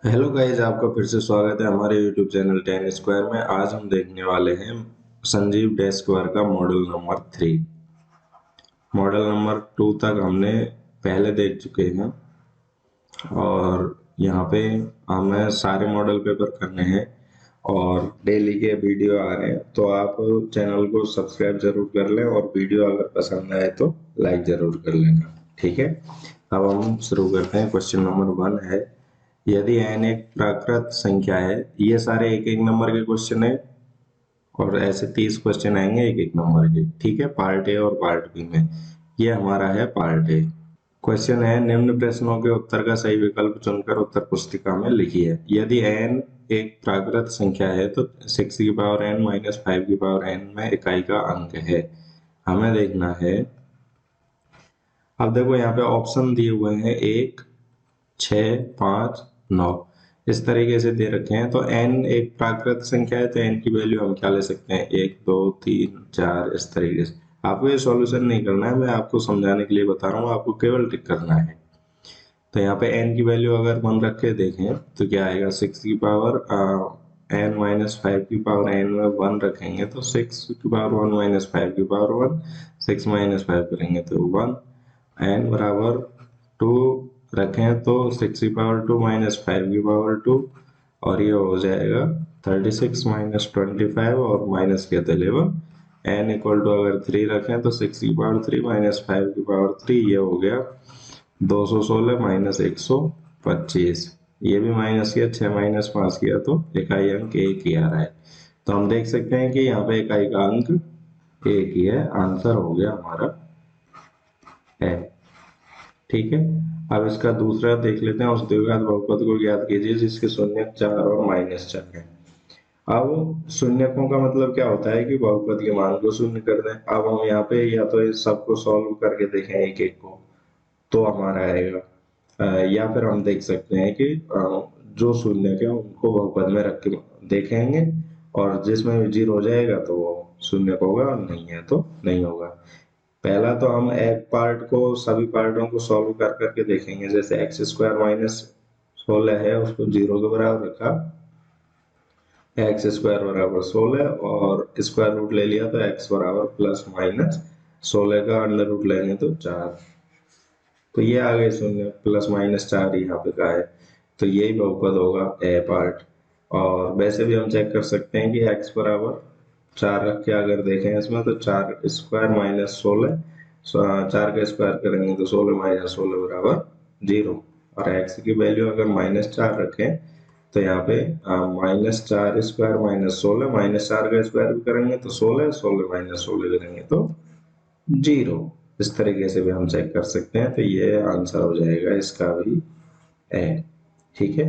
Hello guys, आपका फिर से स्वागत है हमारे यूट्यूब चैनल टेन स्क्वायर में। आज हम देखने वाले हैं संजीव डे स्क्वायर का मॉडल नंबर 3। मॉडल नंबर 2 तक हमने पहले देख चुके हैं और यहाँ पे हमें सारे मॉडल पेपर करने हैं और डेली के वीडियो आ रहे हैं, तो आप चैनल को सब्सक्राइब जरूर कर लें और वीडियो अगर पसंद आए तो लाइक जरूर कर लेना। ठीक है, अब हम शुरू करते हैं। क्वेश्चन नंबर 1 है, यदि n एक प्राकृत संख्या है। ये सारे एक एक नंबर के क्वेश्चन है और ऐसे 30 क्वेश्चन आएंगे एक एक नंबर के। ठीक है, पार्ट ए और पार्ट बी में। ये हमारा है पार्ट ए। क्वेश्चन है, निम्न प्रश्नों के उत्तर का सही विकल्प चुनकर उत्तर पुस्तिका में लिखिए। यदि n एक प्राकृत संख्या है तो 6 की पावर n माइनस 5 की पावर n में इकाई का अंक है। हमें देखना है। अब देखो यहाँ पे ऑप्शन दिए हुए हैं 1, 6, 5, 9 इस तरीके से दे रखे हैं। तो n एक प्राकृत संख्या है तो n की वैल्यू हम क्या ले सकते हैं, 1, 2, 3, 4 इस तरीके से। आपको ये सॉल्यूशन नहीं करना है, मैं आपको समझाने के लिए बता रहा हूँ, आपको केवल टिक करना है। तो यहाँ पे n की वैल्यू अगर 1 रख के देखें तो क्या आएगा, 6 की पावर n माइनस 5 की पावर n में 1 रखेंगे तो 6 की पावर 1 माइनस 5 की पावर 1, 6 माइनस 5 करेंगे तो 1। n बराबर 2 रखें तो 6 की पावर 2 माइनस 5 की पावर 2 और ये हो जाएगा 36 माइनस 25 और माइनस किया तो 11। n इक्वल टू अगर 3 रखें तो 6 की पावर 3 माइनस 5 की पावर 3, ये हो गया 216 माइनस 125। ये भी माइनस किया, 6 माइनस 5 किया तो इकाई अंक एक ही आ रहा है। तो हम देख सकते हैं कि यहाँ पे इकाई का अंक एक ही है। आंसर हो गया हमारा है। ठीक है, अब इसका दूसरा देख लेते हैं। उस द्विघात बहुपद को ज्ञात कीजिए जिसके शून्यक 4 और माइनस 4 है। अब शून्यकों का मतलब क्या होता है कि बहुपद के मान को शून्य कर दें। अब हम यहाँ पे या तो इस सबको सॉल्व करके देखें एक एक को तो हमारा आएगा, या फिर हम देख सकते हैं कि जो शून्य है उनको बहुपद में रख के देखेंगे और जिसमें भी जीरो हो जाएगा तो वो शून्य होगा और नहीं है तो नहीं होगा। पहला तो हम एक पार्ट को सभी पार्टों को सॉल्व कर करके देखेंगे। जैसे एक्स स्क्वायर माइनस 16 है उसको जीरो के बराबर रखा, एक्स स्क्वायर बराबर 16 और स्क्वायर रूट ले लिया तो एक्स बराबर प्लस माइनस 16 का अंडर रूट लेंगे तो 4। तो ये आ गए शून्य, प्लस माइनस 4 यहाँ पे का है तो यही बहुपद होगा ए पार्ट। और वैसे भी हम चेक कर सकते हैं कि x बराबर 4 रख के अगर देखें इसमें तो 4 स्क्वायर माइनस 16, 4 का स्क्वायर करेंगे तो 16 माइनस 16 बराबर 0। और x की वैल्यू अगर माइनस 4 रखें तो यहाँ पे माइनस 4 स्क्वायर माइनस 16, माइनस 4 का स्क्वायर भी करेंगे तो 16, 16 माइनस 16 करेंगे तो 0। इस तरीके से भी हम चेक कर सकते हैं। तो ये आंसर हो जाएगा इसका भी ए। ठीक है,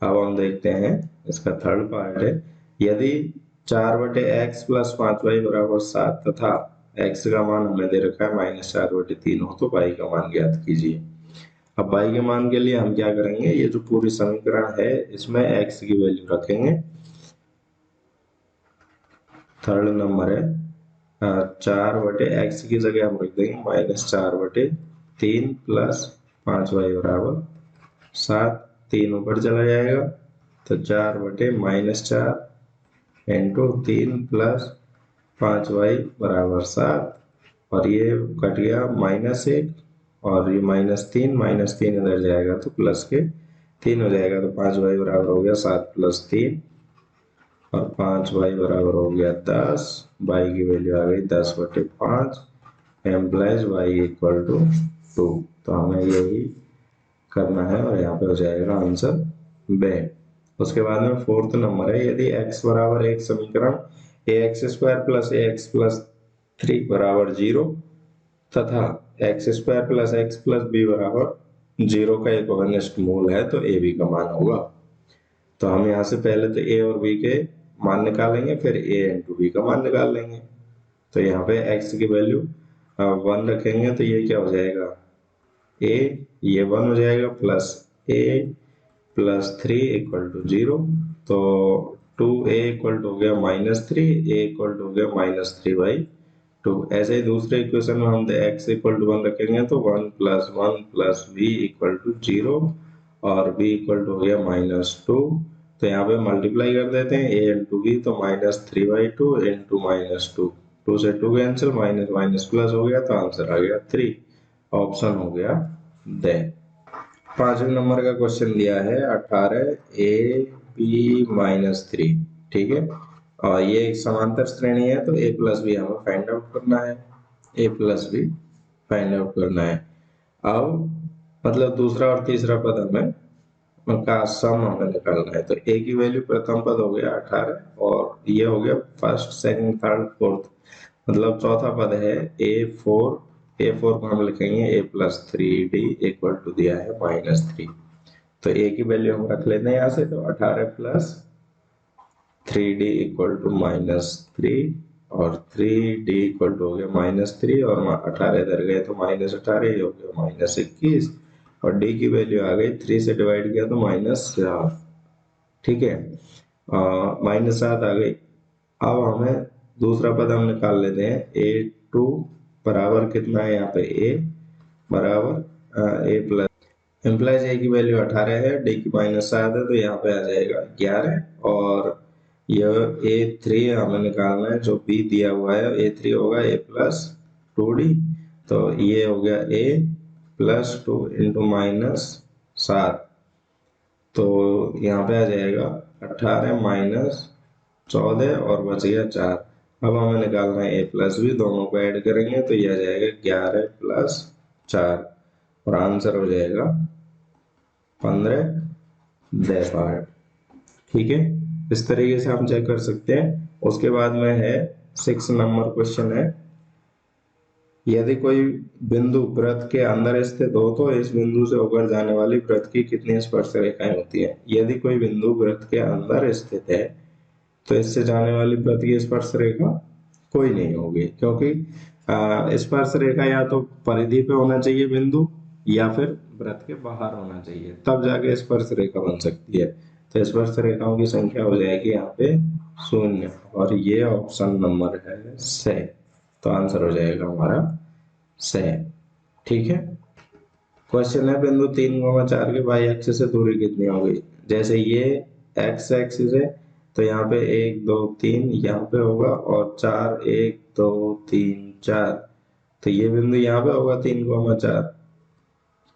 अब हम देखते हैं इसका थर्ड पार्ट है। यदि 4/x प्लस 5y बराबर 7 तथा x का मान हमें दे रखा है -4/3 हो तो y का मान ज्ञात कीजिए। अब y के मान के लिए हम क्या करेंगे, ये जो पूरी समीकरण है इसमें x की वैल्यू रखेंगे। थर्ड नंबर है 4/x की जगह हम रख देंगे -4/3 प्लस 5y बराबर 7। 3 ऊपर चला जाएगा तो 4/-4 इंटू 3 प्लस 5y बराबर 7 और ये कट गया -1 और ये -3 इधर जाएगा तो प्लस के 3 हो जाएगा तो 5y बराबर हो गया 7 प्लस 3 और 5y बराबर हो गया 10। y की वैल्यू आ गई 10/5 एम्प्लाइज y इक्वल टू 2। तो हमें यही करना है और यहाँ पे हो जाएगा आंसर बे। उसके बाद में फोर्थ नंबर है, यदि x बराबर एक समीकरण ax square plus ax plus 3 बराबर 0 तथा x square plus x plus b बराबर 0 का एक घनिष्ठ मूल है तो ए बी का मान होगा। तो हम यहाँ से पहले तो ए और बी के मान निकालेंगे, फिर ए इंटू बी का मान निकाल लेंगे। तो यहाँ पे x की वैल्यू 1 रखेंगे तो ये क्या हो जाएगा, a ये 1 हो जाएगा plus a plus 3 equal to 0। तो 2a इक्वल टू हो गया -3, a इक्वल टू हो गया -3/2। ऐसे ही दूसरे इक्वेशन में हम x इक्वल टू 1 रखेंगे तो 1 plus 1 plus b equal to 0 और b इक्वल टू हो गया -2। तो यहाँ पे मल्टीप्लाई कर देते हैं a इंटू बी, तो -3/2 इंटू -2, 2 से 2 कैंसिल, माइनस माइनस प्लस हो गया, तो आंसर आ गया 3। ऑप्शन हो गया दे। 5वें नंबर का क्वेश्चन दिया है 18ab-3, ठीक है। और ये एक समांतर श्रेणी है, तो a प्लस बी हमें फाइंड आउट करना है, a plus b find out करना है। अब मतलब दूसरा और तीसरा पद हमें उनका सम हमें निकालना है। तो a की वैल्यू प्रथम पद हो गया 18 और ये हो गया फर्स्ट सेकंड थर्ड फोर्थ, मतलब चौथा पद है a4। a4 को हम लिखेंगे a plus 3d equal to दिया है -3। तो a की वैल्यू हम रख लेते हैं यहाँ से, तो 18 प्लस 3d इक्वल टू -3 और 3d इक्वल टू हो गया -3 और 18 इधर गए तो -18 ही हो गया -21 और d की वैल्यू आ गई 3 से डिवाइड किया तो -7, ठीक है। -7 आ गई। अब हमें दूसरा पद हम निकाल लेते हैं a2 बराबर कितना है यहाँ पे a बराबर a प्लस इम्प्लाइज a की वैल्यू 18 है, d की -7 है, तो यहाँ पे आ जाएगा 11 और यह a3 हमें निकालना है जो b दिया हुआ है, a3 होगा a प्लस 2d, तो ये हो गया a प्लस 2 इंटू -7, तो यहाँ पे आ जाएगा 18 माइनस 14 और बच गया 4। अब हमें निकालना है a प्लस बी, दोनों को ऐड करेंगे तो यह आ जाएगा 11 प्लस 4 और आंसर हो जाएगा 15 ठीक है। इस तरीके से हम चेक कर सकते हैं। उसके बाद में है 6 नंबर क्वेश्चन है, यदि कोई बिंदु वृत्त के अंदर स्थित हो तो इस बिंदु से होकर जाने वाली वृत्त की कितनी स्पर्श रेखाएं होती हैं। यदि कोई बिंदु वृत्त के अंदर स्थित है तो इससे जाने वाली वृत्त की स्पर्श रेखा कोई नहीं होगी, क्योंकि स्पर्श रेखा या तो परिधि पे होना चाहिए बिंदु या फिर वृत्त के बाहर होना चाहिए, तब जाके स्पर्श रेखा बन सकती है। तो स्पर्श रेखाओं की संख्या हो जाएगी यहाँ पे 0 और ये ऑप्शन नंबर है से, तो आंसर हो जाएगा हमारा से, ठीक है। क्वेश्चन है बिंदु 3,4 के वाई एक्सिस से दूरी कितनी होगी। जैसे ये एक्स एक्सिस है तो यहाँ पे 1 2 3 यहाँ पे होगा और 4 1 2 3 4, तो ये बिंदु यहाँ पे होगा 3,4,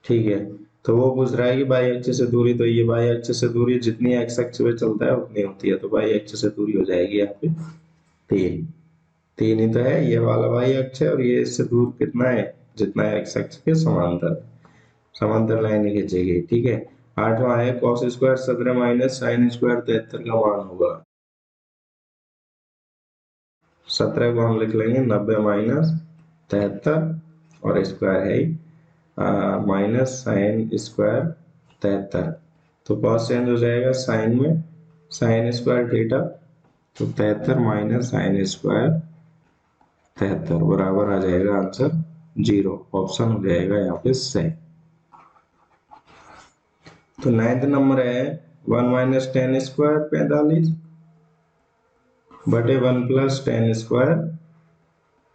ठीक है। तो वो पूछ रहा है कि वाई एक्सिस से दूरी, तो ये वाई एक्सिस से दूरी जितनी एक्स एक्सिस पे चलता है उतनी होती है, तो वाई एक्सिस से दूरी हो जाएगी यहाँ पे 3 ही तो है, ये वाला वाई अक्ष है और ये इससे दूर कितना है जितना एक्स अक्ष के समांतर लाइन खींचेगी, ठीक है। 8वां है cos square 17 minus sine square 73 का मान होगा। 17 को हम लिख लेंगे 90 माइनस 73 और स्क्वायर है माइनस साइन स्क्वायर 73, तो cos चेंज हो जाएगा साइन में, साइन स्क्वायर थीटा, तो 73 माइनस साइन स्क्वायर 73 बराबर आ जाएगा आंसर 0। ऑप्शन हो जाएगा यहाँ पे सही। तो 9th नंबर है 1 माइनस 10 स्क्वायर 45 बटे 1 प्लस 10 स्क्वायर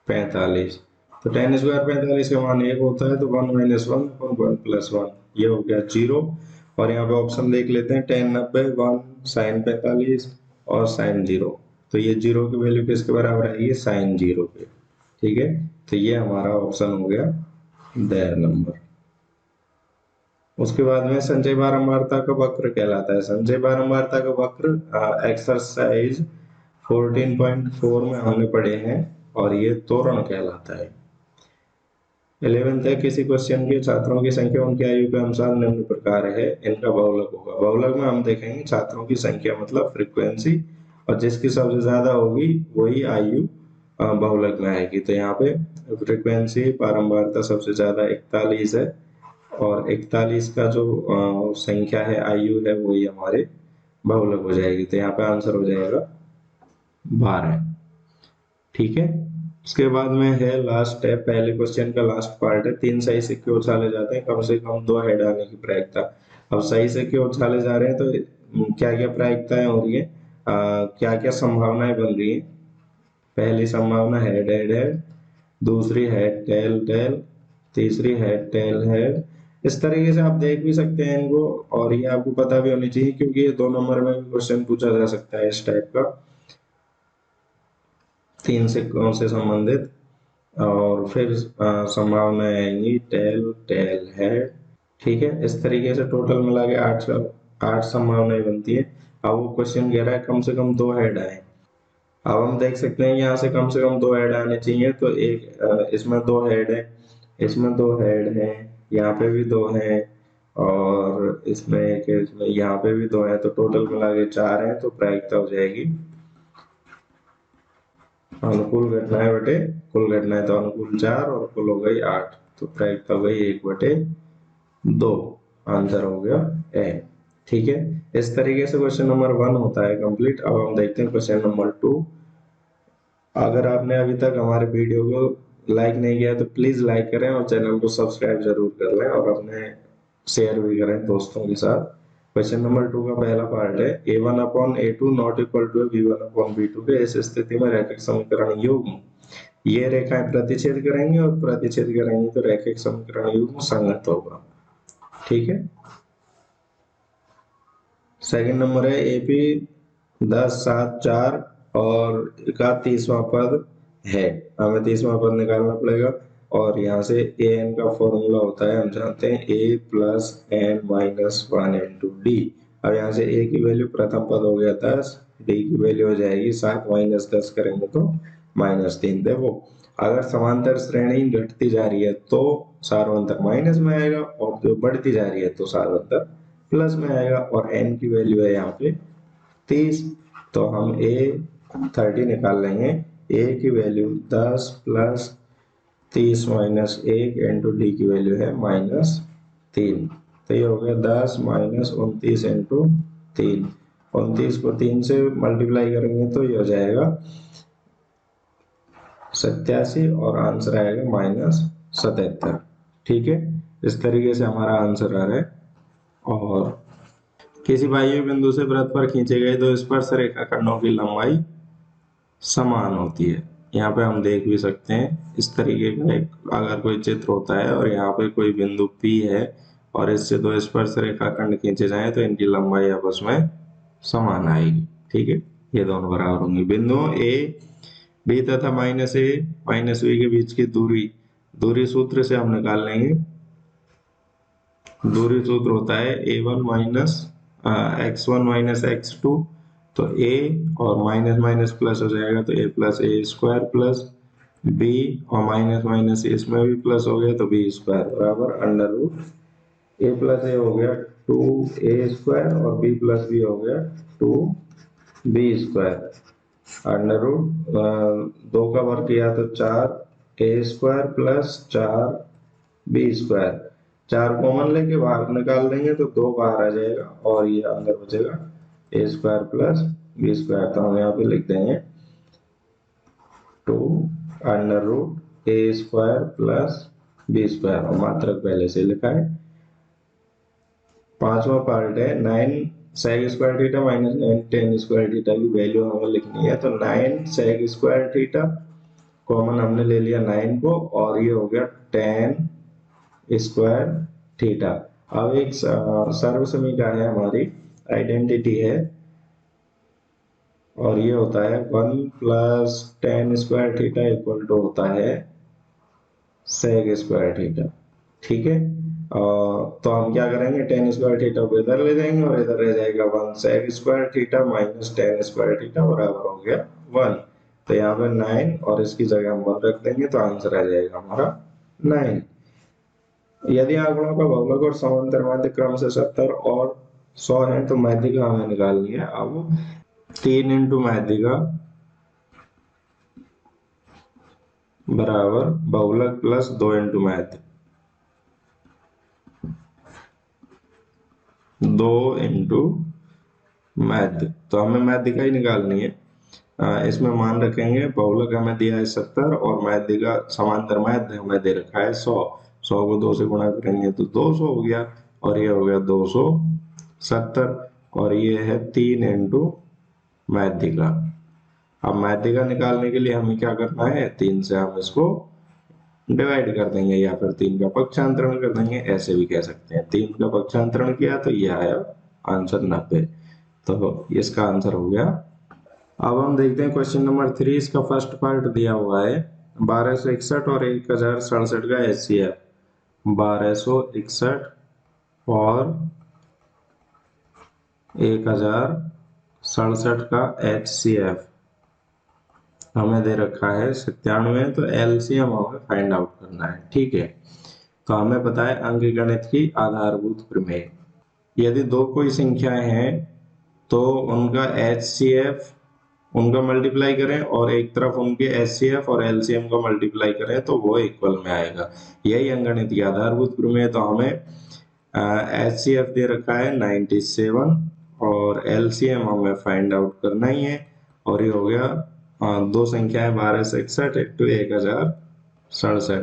45, तो 10 स्क्वायर 45 का मान 1 होता है, तो 1 माइनस 1 1 प्लस 1 ये हो गया 0। और यहाँ पे ऑप्शन देख लेते हैं 10 90 1 साइन 45 और साइन 0, तो ये 0 की वैल्यू किसके बराबर आएगी, साइन 0 पे, ठीक है। तो ये हमारा ऑप्शन हो गया देयर नंबर। उसके बाद में संचय बारंबारता का वक्र कहलाता है। संचय बारंबारता का वक्र एक्सरसाइज 14.4 में हमने पढ़े हैं और ये त्वरण कहलाता है। 11th है, किसी क्वेश्चन के छात्रों की संख्या उनकी आयु के अनुसार निम्न प्रकार है, इनका बहुलक होगा। बहुलक में हम देखेंगे छात्रों की संख्या मतलब फ्रीक्वेंसी, और जिसकी सबसे ज्यादा होगी वही आयु बहुलक में आएगी। तो यहाँ पे फ्रीक्वेंसी बारंबारता सबसे ज्यादा 41 है और 41 का जो संख्या है आयु है वही हमारे बहुलक हो जाएगी, तो यहाँ पे आंसर हो जाएगा 12, ठीक है। उसके बाद में है लास्ट है, पहले क्वेश्चन का लास्ट पार्ट है, 3 सही सिक्के उछाले जाते हैं, कम से कम 2 हेड आने की प्रायिकता। अब सही सिक्के उछाले जा रहे हैं तो क्या क्या प्रायिकताएं हो रही है, क्या क्या संभावनाएं बन रही है। पहली संभावना हेड हेड हेड, दूसरी हेड टेल टेल, तीसरी हेड टेल हेड, इस तरीके से आप देख भी सकते हैं इनको, और ये आपको पता भी होनी चाहिए क्योंकि ये 2 नंबर में भी क्वेश्चन पूछा जा सकता है इस टाइप का, 3 सिक्कों से संबंधित। और फिर संभावनाएं आएंगी टेल, टेल हेड। ठीक है, इस तरीके से टोटल मिला के 8 संभावनाएं बनती है। अब वो क्वेश्चन कह रहा है कम से कम 2 हेड आए। अब हम देख सकते हैं यहाँ से कम 2 हेड आने चाहिए, तो एक इसमें 2 हेड है, इसमें 2 हेड है, यहाँ पे भी 2 हैं, और इसमें एक है, इसमें यहाँ पे भी 2 हैं, तो टोटल मिला के 4 हैं। तो प्रायिकता हो जाएगी अनुकूल घटनाएं बटे कुल घटनाएं, तो अनुकूल 4 और कुल हो गई 8, तो प्रायिकता हो गई 1/2। आंसर हो गया ए। ठीक है, इस तरीके से क्वेश्चन नंबर 1 होता है कंप्लीट। अब हम देखते हैं क्वेश्चन नंबर 2। अगर आपने अभी तक हमारे वीडियो को लाइक नहीं किया तो प्लीज लाइक करें और चैनल को सब्सक्राइब जरूर कर लें, और अपने शेयर भी करें दोस्तों के साथ। क्वेश्चन नंबर 2 का पहला पार्ट है a1/a2 not equal to b1/b2 के इस स्थिति में रैखिक समीकरण युग्म, ये रेखाएं प्रतिच्छेद करेंगे और प्रतिच्छेद करेंगे तो रैखिक समीकरण युग्म संगत होगा। ठीक है, सेकंड नंबर है एपी 10, 7, 4 और का 30वां पद है, हमें 30वां पद निकालना पड़ेगा। और यहाँ से ए एन का फॉर्मूला होता है, हम जानते हैं a plus N minus 1 into d. अब यहाँ से a की वैल्यू प्रथम पद हो गया 10, d की वैल्यू हो जाएगी 7 माइनस 10 करेंगे तो -3। देखो, अगर समांतर श्रेणी घटती जा रही है तो सार्वंतर माइनस में आएगा, और जो बढ़ती जा रही है तो सार्वंतर प्लस में आएगा। और n की वैल्यू है यहाँ पे 30, तो हम a30 निकाल लेंगे। a की value 10 plus 30 minus 1 into D की वैल्यू है -3, तो ये हो गया 10 माइनस 29 इंटू 3। 29 को 3 से मल्टीप्लाई करेंगे तो ये हो जाएगा 87, और आंसर आएगा -77। ठीक है, इस तरीके से हमारा आंसर आ रहा है। और किसी बाह्य बिंदु से वृत्त पर खींचे गए दो स्पर्श रेखाखंडों की लंबाई समान होती है। यहाँ पे हम देख भी सकते हैं इस तरीके का एक अगर कोई चित्र होता है और यहाँ पे कोई बिंदु P है और इससे दो स्पर्श रेखाखंड खींचे जाएं तो इनकी लंबाई आपस में समान आएगी। ठीक है, ये दोनों बराबर होंगी। बिंदु A, B तथा -A -B के बीच की दूरी सूत्र से हम निकाल लेंगे। दूरी सूत्र होता है a1 minus x1 minus x2, तो a और माइनस माइनस प्लस हो जाएगा, तो a plus A square plus b, और माइनस माइनस इसमें भी प्लस हो गया तो b स्क्वायर बराबर अंडर रूट a प्लस ए हो गया 2a स्क्वायर और b प्लस बी हो गया 2b स्क्वायर। अंडर रूट 2 का वर्ग किया तो 4a square plus 4b square. 4 common लेके बाहर निकाल देंगे तो 2 बाहर आ जाएगा और ये अंदर बचेगा a square plus b square. तो हम यहाँ पे लिख देंगे 2 under root a square plus b square, और मात्रक पहले से लिखा है। पांचवा पार्ट है 9 sec square theta minus 9 tan square theta की वैल्यू हमें लिखनी है। तो 9 sec स्क्वायर थीटा कॉमन हमने ले लिया 9 को, और ये हो गया tan स्क्वायर थीटा। अब एक सर्वसमीका है, हमारी आइडेंटिटी है, और ये होता है 1 plus tan square theta equal to होता है sec स्क्वायर थीटा। ठीक है, तो हम क्या करेंगे, tan स्क्वायर थीटा को इधर ले जाएंगे और इधर रह जाएगा 1 sec square theta minus tan square theta बराबर हो गया 1। तो यहाँ पे 9 और इसकी जगह हम 1 रख देंगे तो आंसर आ जाएगा हमारा 9। यदि आंकड़ों का बहुलक और समांतर माध्य क्रम से 70 और 100 है तो माध्यिका हमें निकालनी है। अब 3 इंटू माध्यिका बराबर बहुलक प्लस 2 इंटू माध्य, 2 इंटू माध्य, तो हमें माध्यिका ही निकालनी है। इसमें मान रखेंगे बहुलक हमें दिया है 70 और माध्यिका समांतर माध्य हमें दे रखा है 100। 100 को 2 से गुणा करेंगे तो 200 हो गया, और ये हो गया 270, और ये है 3 इंटू माध्यिका। अब माध्यिका निकालने के लिए हमें क्या करना है, 3 से हम इसको डिवाइड कर देंगे या फिर 3 का पक्षांतरण कर देंगे, ऐसे भी कह सकते हैं। 3 का पक्षांतरण किया तो ये आया आंसर 90। तो इसका आंसर हो गया। अब हम देखते हैं क्वेश्चन नंबर 3। इसका फर्स्ट पार्ट दिया हुआ है 1261 और 1067 का एचसीएफ। 1261 और 1067 का एचसीएफ हमें दे रखा है 97, तो एलसीएम हमें फाइंड आउट करना है। ठीक है, तो हमें पता है अंकगणित की आधारभूत प्रमेय। यदि दो कोई संख्याएं हैं तो उनका एचसीएफ उनका मल्टीप्लाई करें और एक तरफ उनके एचसीएफ और एलसीएम का मल्टीप्लाई करें तो वो इक्वल में आएगा। यही अंकगणित की आधारभूत प्रमेय। तो हमें एचसीएफ दे रखा है 97 और एलसीएम हमें फाइंड आउट करना ही है। और ये हो गया दो संख्याएं 1261 इंटू 1067।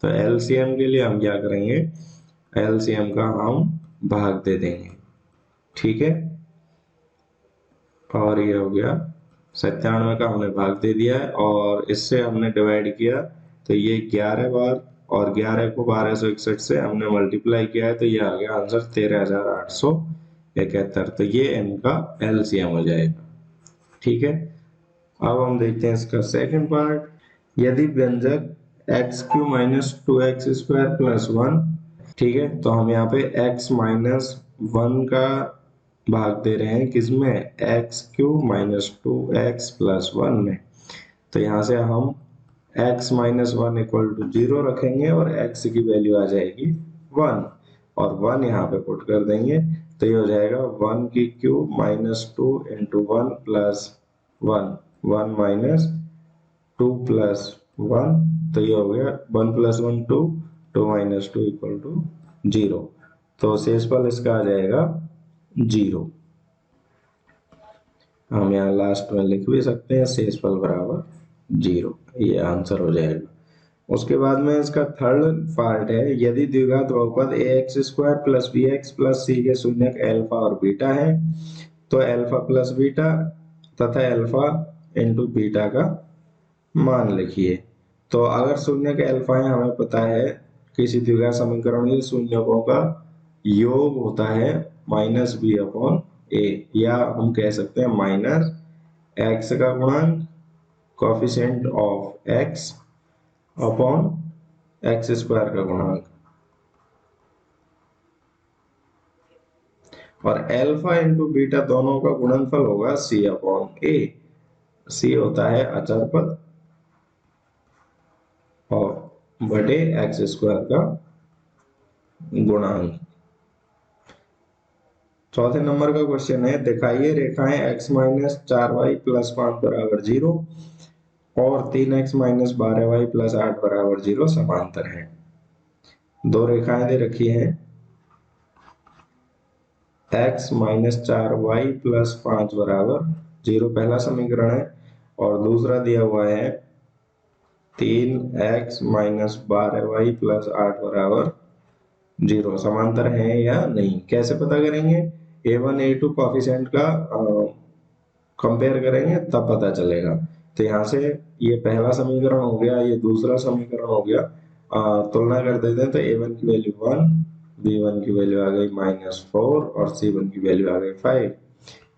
तो एलसीएम के लिए हम क्या करेंगे, एलसीएम का हम भाग दे देंगे। ठीक है, और ये हो गया 97 का हमने भाग दे दिया है और इससे हमने डिवाइड किया तो ये 11 बार, और 11 को 1261 से हमने मल्टीप्लाई किया है तो ये आ गया आंसर 13,871। तो ये इनका एलसीएम हो जाएगा। ठीक है, अब हम देखते हैं इसका सेकंड पार्ट। यदि व्यंजक x Q minus 2x² plus 1, ठीक है, तो हम यहाँ पे x माइनस 1 का भाग दे रहे हैं किसमें, x Q minus 2x plus 1 में। तो यहाँ से हम x माइनस 1 इक्वल टू 0 रखेंगे और x की वैल्यू आ जाएगी 1 और 1 यहाँ पे पुट कर देंगे तो ये हो जाएगा 1 की cube minus 2 into 1 plus 1, 1 minus 2 plus 1, तो ये हो गया 1 प्लस 1 2, 2 माइनस 2 इक्वल टू 0। तो शेषफल इसका आ जाएगा 0। हम यहाँ लास्ट में लिख भी सकते हैं शेषफल बराबर 0, ये आंसर हो जाएगा। उसके बाद में इसका थर्ड पार्ट है, यदि द्विघात बहुपद ax² plus bx plus c के शून्यक अल्फा और बीटा है तो अल्फा प्लस बीटा तथा अल्फा इंटू बीटा का मान लिखिए। तो अगर शून्यक अल्फा है, हमें पता है किसी द्विघात समीकरण के शून्यकों का योग होता है माइनस बी अपॉन ए, या हम कह सकते हैं माइनस एक्स का गुणांक coefficient of x upon x² का गुणांक, और अल्फा इंटू बीटा दोनों का गुणनफल होगा c अपॉन ए। c होता है अचर पद और बटे x² का गुणांक। चौथे नंबर का क्वेश्चन है, दिखाइए रेखाएं x माइनस 4y प्लस 5 बराबर 0 और 3x माइनस 12y प्लस 8 बराबर 0 समांतर हैं। दो रेखाएं दे रखी हैं, x माइनस 4y प्लस 5 बराबर 0 पहला समीकरण है, और दूसरा दिया हुआ है 3x माइनस 12y प्लस 8 बराबर 0 समांतर है या नहीं। कैसे पता करेंगे, a1 a2 कोफिशिएंट का कंपेयर करेंगे तब पता चलेगा। तो यहाँ से ये पहला समीकरण हो गया, ये दूसरा समीकरण हो गया, तुलना कर देते हैं तो a1 की वैल्यू 1, b1 की वैल्यू आ गई -4 और c1 की वैल्यू आ गई 5।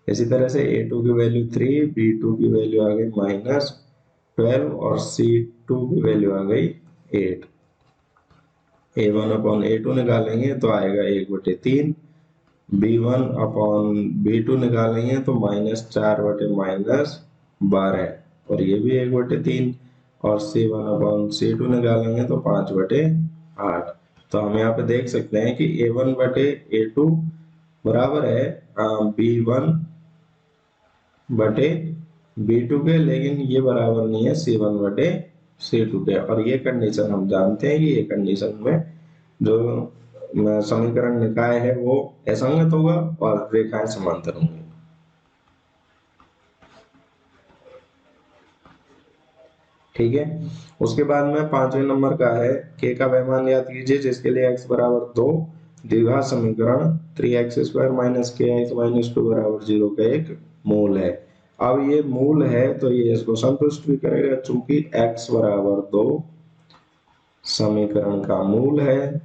इसी तरह से a2 की वैल्यू 3, b2 की वैल्यू आ गई -12 और c2 की वैल्यू आ गई 8। a1 अपॉन a2 निकालेंगे तो आएगा 1/3, b1 अपॉन b2 निकालेंगे तो -4 बटे -12 और ये भी 1/3, और c1 अपॉन c2 निकालेंगे तो 5/8। तो हम यहाँ पे देख सकते हैं कि a1 बटे a2 बराबर है b1 बटे b2 के, लेकिन ये बराबर नहीं है c1 बटे c2 के। और ये कंडीशन हम जानते हैं कि ये कंडीशन में जो समीकरण निकाय है वो असंगत होगा और रेखाएं समांतर होंगी। ठीक है, उसके बाद में पांचवें नंबर का है, k का वैमान ज्ञात कीजिए जिसके लिए x बराबर 2 द्विघात समीकरण 3x² माइनस kx माइनस 2 बराबर 0 का एक मूल है। अब ये मूल है तो ये इसको संतुष्ट भी करेगा, चूंकि x बराबर 2 समीकरण का मूल है,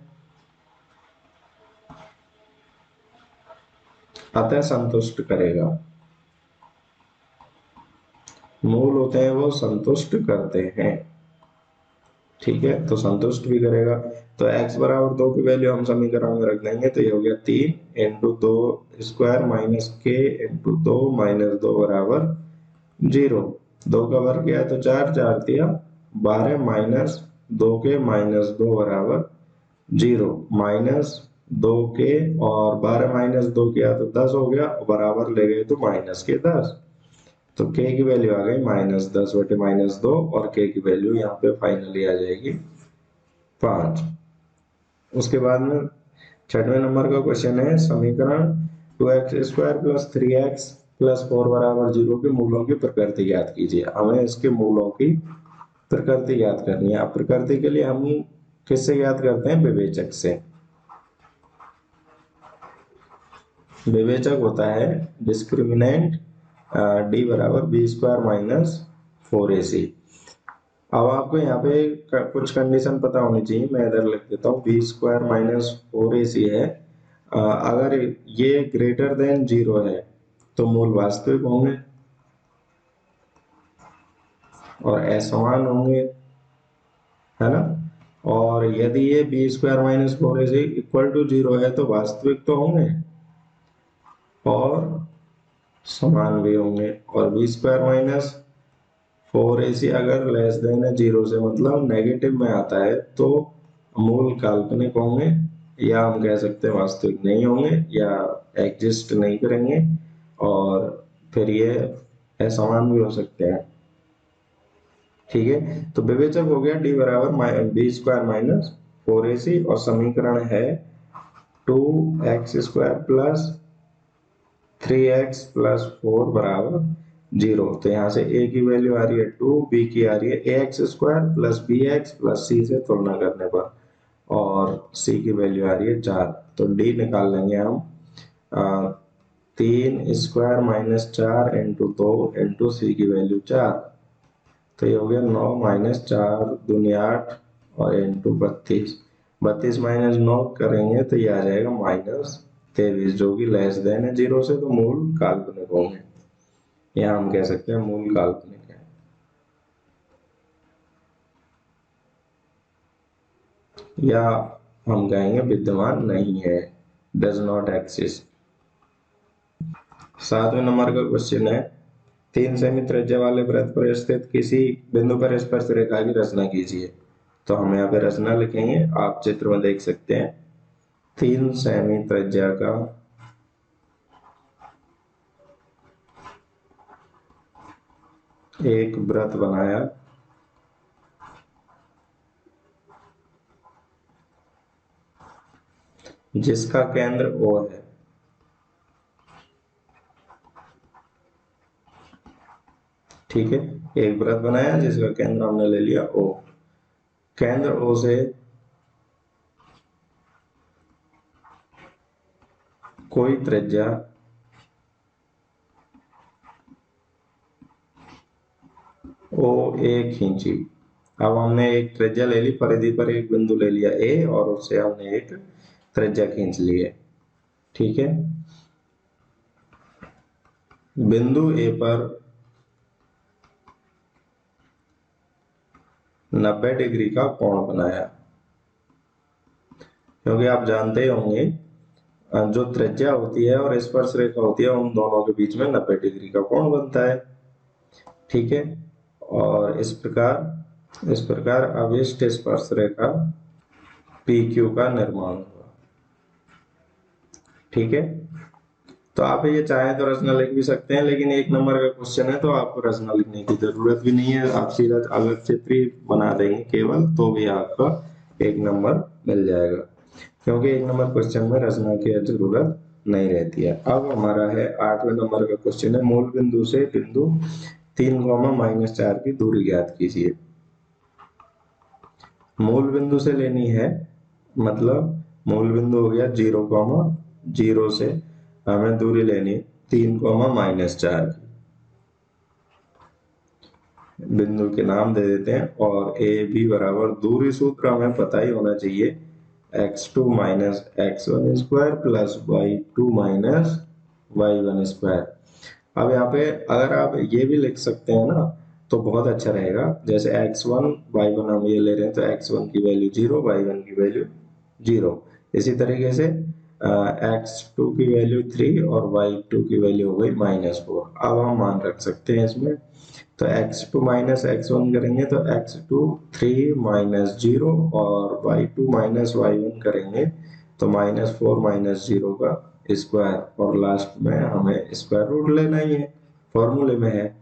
अतः संतुष्ट करेगा। मूल होते हैं वो संतुष्ट करते हैं, ठीक है, तो संतुष्ट भी करेगा। तो x बराबर 2 की वैल्यू हम समीकरण में रख देंगे, तो ये हो गया 3 इंटू 2 स्क्वायर माइनस के इंटू 2 माइनस 2 बराबर 0। 2 का वर्ग किया तो 4, 4 दिया 12 माइनस 2 के माइनस 2 बराबर 0। माइनस 2 के और 12 माइनस 2 किया तो 10 हो गया, बराबर ले गए तो माइनस के 10। तो k की वैल्यू आ गई -10/-2 और k की वैल्यू यहाँ पे फाइनली आ जाएगी 5। उसके बाद में 6वें नंबर का क्वेश्चन है, समीकरण 2x² + 3x + 4 बराबर 0 के मूलों की प्रकृति ज्ञात कीजिए। हमें इसके मूलों की प्रकृति ज्ञात करनी है। अब प्रकृति के लिए हम किससे ज्ञात करते हैं? विवेचक से। विवेचक होता है डिस्क्रिमिनेंट d बराबर b² - 4ac। अब आपको यहाँ पे कुछ कंडीशन पता होनी चाहिए, मैं इधर लिख देता हूँ। b² - 4ac है, अगर ये ग्रेटर देन 0 है तो मूल वास्तविक होंगे और असमान होंगे, है ना। और यदि ये b² - 4ac इक्वल टू 0 है तो वास्तविक तो होंगे और समान भी होंगे। और b² - 4ac अगर लेस देन है 0 से, मतलब नेगेटिव में आता है, तो मूल काल्पनिक होंगे, या हम कह सकते हैं वास्तविक नहीं होंगे, या एग्जिस्ट नहीं करेंगे, और फिर ये असमान भी हो सकते हैं, ठीक है। तो विवेचक हो गया d बराबर b² - 4ac और समीकरण है 2x² + 3x + 4 बराबर 0। तो यहाँ से a की वैल्यू आ रही है 2, b की आ रही है ax² + bx + c से तुलना करने पर, और c की वैल्यू आ रही है 4। तो d निकाल लेंगे हम, 3² - 4 इंटू 2 इंटू c की वैल्यू 4, तो ये हो गया 9 - 4 दूनी 8 और इंटू 32। 32 - 9 करेंगे तो ये आ जाएगा -23, जो कि लेस देन है 0 से, तो मूल काल्पनिक होंगे। यहाँ हम कह सकते हैं मूल काल्पनिक है, या हम कहेंगे विद्यमान नहीं है, डज नॉट एक्सिस्ट। 7वें नंबर का क्वेश्चन है, 3 सेमी त्रिज्या वाले वृत्त पर स्थित किसी बिंदु पर स्पर्श रेखा की रचना कीजिए। तो हम यहाँ पे रचना लिखेंगे, आप चित्र में देख सकते हैं। 3 सेमी त्रिज्या का एक वृत्त बनाया, जिसका केंद्र O है। ठीक है, एक वृत्त बनाया जिसका केंद्र हमने ले लिया O। केंद्र O से कोई त्रिज्या OA खींची। अब हमने एक त्रिज्या ले ली, परिधि पर एक बिंदु ले लिया A और उससे हमने एक त्रिज्या खींच ली है, ठीक है। बिंदु A पर 90 डिग्री का कोण बनाया, क्योंकि आप जानते ही होंगे जो त्रिज्या होती है और स्पर्श रेखा होती है, उन दोनों के बीच में 90 डिग्री का कोण बनता है, ठीक है। और इस प्रकार अभिष्ट स्पर्श रेखा PQ का निर्माण हुआ, ठीक है। तो आप ये चाहें तो रचना लिख भी सकते हैं, लेकिन 1 नंबर का क्वेश्चन है तो आपको रचना लिखने की जरूरत भी नहीं है, आप सीधा अलग चित्र ही बना देंगे केवल, तो भी आपका 1 नंबर मिल जाएगा, क्योंकि 1 नंबर क्वेश्चन में रचना की जरूरत नहीं रहती है। अब हमारा है 8वें नंबर का क्वेश्चन है, मूल बिंदु से बिंदु 3, -4 की दूरी ज्ञात कीजिए। मूल बिंदु से लेनी है, मतलब मूल बिंदु हो गया 0, से हमें दूरी लेनी 3, -4 की। बिंदु के नाम दे देते हैं और ए बी बराबर दूरी सूत्र हमें पता ही होना चाहिए x2 minus x1 square plus y2 minus y1 square. अब यहाँ पे अगर आप ये भी लिख सकते हैं ना तो बहुत अच्छा रहेगा, जैसे x1 y1 हम ये ले रहे हैं तो x1 की वैल्यू 0, y1 की वैल्यू 0। इसी तरीके से x2 की वैल्यू 3 और y2 की वैल्यू हो गई -4। अब हम मान रख सकते हैं इसमें, तो x2 माइनस x1 करेंगे तो x2 3 माइनस 0 और y2 माइनस y1 करेंगे तो -4 माइनस 0 का स्क्वायर और लास्ट में हमें स्क्वायर रूट लेना ही है, फॉर्मूले में है।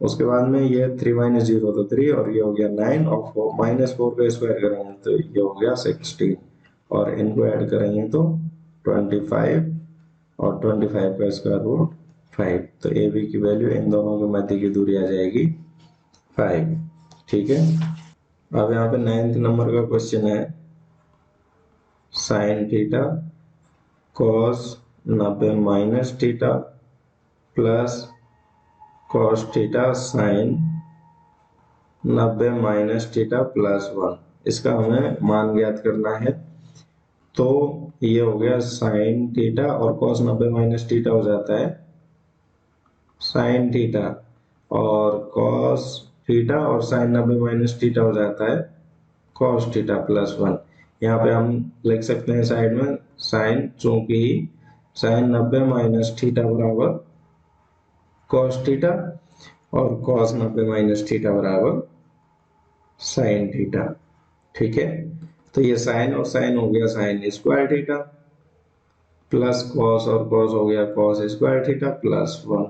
उसके बाद में ये 3 माइनस 0 तो 3 और ये हो गया 9 और -4 का स्क्वायर करेंगे तो ये हो गया 16 और इनको ऐड करेंगे तो 25 और 25 का स्क्वायर रूट 5। तो ए बी की वैल्यू इन दोनों के मध्य की दूरी आ जाएगी 5। ठीक है। अब यहाँ पे 9th नंबर का क्वेश्चन है sine theta cos 90 minus theta plus cos theta sine 90 minus theta plus 1। इसका हमें मान ज्ञात करना है। तो ये हो गया साइन थीटा और कॉस 90 माइनस थीटा हो जाता है साइन थीटा और कॉस थीटा और साइन 90 माइनस थीटा हो जाता है कॉस थीटा प्लस 1। यहाँ पे हम लिख सकते हैं साइड में साइन, चूंकि साइन 90 माइनस थीटा बराबर कॉस थीटा और कॉस 90 माइनस थीटा बराबर साइन थीटा। ठीक है। तो ये साइन और साइन हो गया sign square theta plus cos और कॉस हो गया cos square theta plus 1।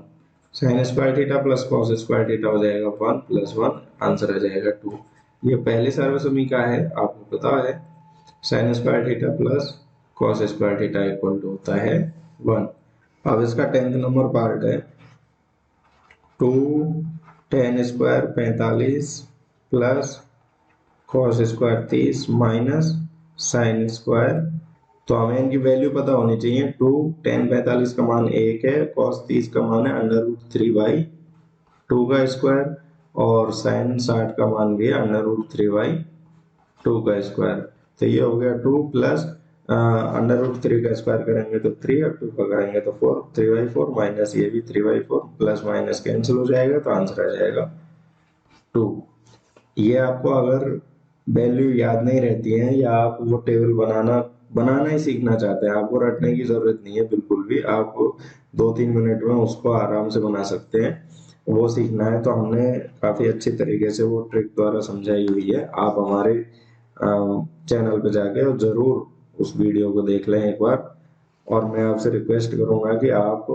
Sign square theta plus cos square theta हो जाएगा 1 प्लस 1, आंसर आ जाएगा 2। ये पहली सर्वसमीका है, आपको पता है sine square theta plus cos square theta equal to होता है 1। अब इसका 10th नंबर पार्ट है 2 tan square 45 plus cos square 30 minus sine square. तो हमें इनकी वैल्यू पता होनी चाहिए। 2 tan 45 का मान 1 है, cos 30 का मान है √3/2 का स्क्वायर और sin 60 का मान भी है √3/2 का स्क्वायर। तो ये हो गया 2 प्लस √3 का स्क्वायर करेंगे तो 3 और 2 का करेंगे तो 4, 3/4 माइनस ये भी 3/4, प्लस माइनस कैंसिल हो जाएगा तो आंसर आ जाएगा 2। ये आपको अगर वैल्यू याद नहीं रहती है या आप वो टेबल बनाना ही सीखना चाहते हैं, आपको रटने की जरूरत नहीं है बिल्कुल भी, आप 2-3 मिनट में उसको आराम से बना सकते हैं। वो सीखना है तो हमने काफी अच्छी तरीके से वो ट्रिक द्वारा समझाई हुई है। आप हमारे चैनल पे जाके और जरूर उस वीडियो को देख लें एक बार। और मैं आपसे रिक्वेस्ट करूंगा कि आप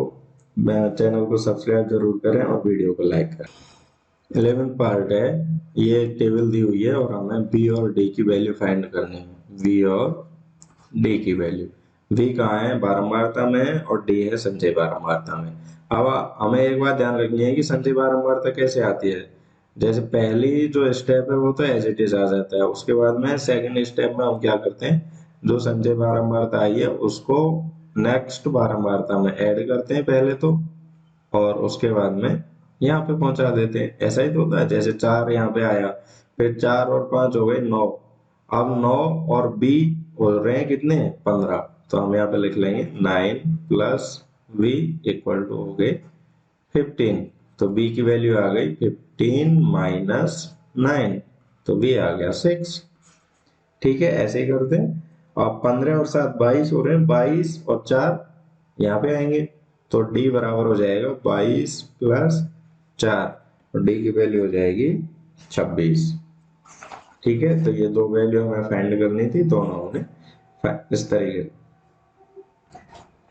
चैनल को सब्सक्राइब जरूर करें और वीडियो को लाइक करें। 11th पार्ट है, ये एक टेबल दी हुई है और हमें बी और डी की वैल्यू फाइंड करनी है। वी और डी की वैल्यू, वी कहाँ है बारंबारता में और डी है संचयी बारंबारता में। अब हमें एक बात ध्यान रखनी है कि संचयी बारंबारता कैसे आती है। जैसे पहली जो स्टेप है वो तो एज इट इज आ जाता है, उसके बाद में सेकंड स्टेप में हम क्या करते हैं, जो संचयी बारंबारता आई है उसको नेक्स्ट बारंबारता में ऐड करते हैं पहले तो, और उसके बाद में यहाँ पे पहुंचा देते हैं। ऐसा ही तो होता है, जैसे 4 यहाँ पे आया, फिर 4 और 5 हो गए 9। अब 9 और बी हो रहे हैं कितने 15, तो हम यहाँ पे लिख लेंगे 9 प्लस वी इक्वल टू हो गए 15। तो बी की वैल्यू आ गई 15 माइनस 9, तो बी आ गया 6। ठीक है, ऐसे ही करते हैं। अब 15 और 7 22 हो रहे हैं, 22 और 4 यहाँ पे आएंगे तो डी बराबर हो जाएगा 22 प्लस 4 और डी की वैल्यू हो जाएगी 26। ठीक है, तो ये दो वैल्यू हमें फाइंड करनी थी, दोनों हमने इस तरीके।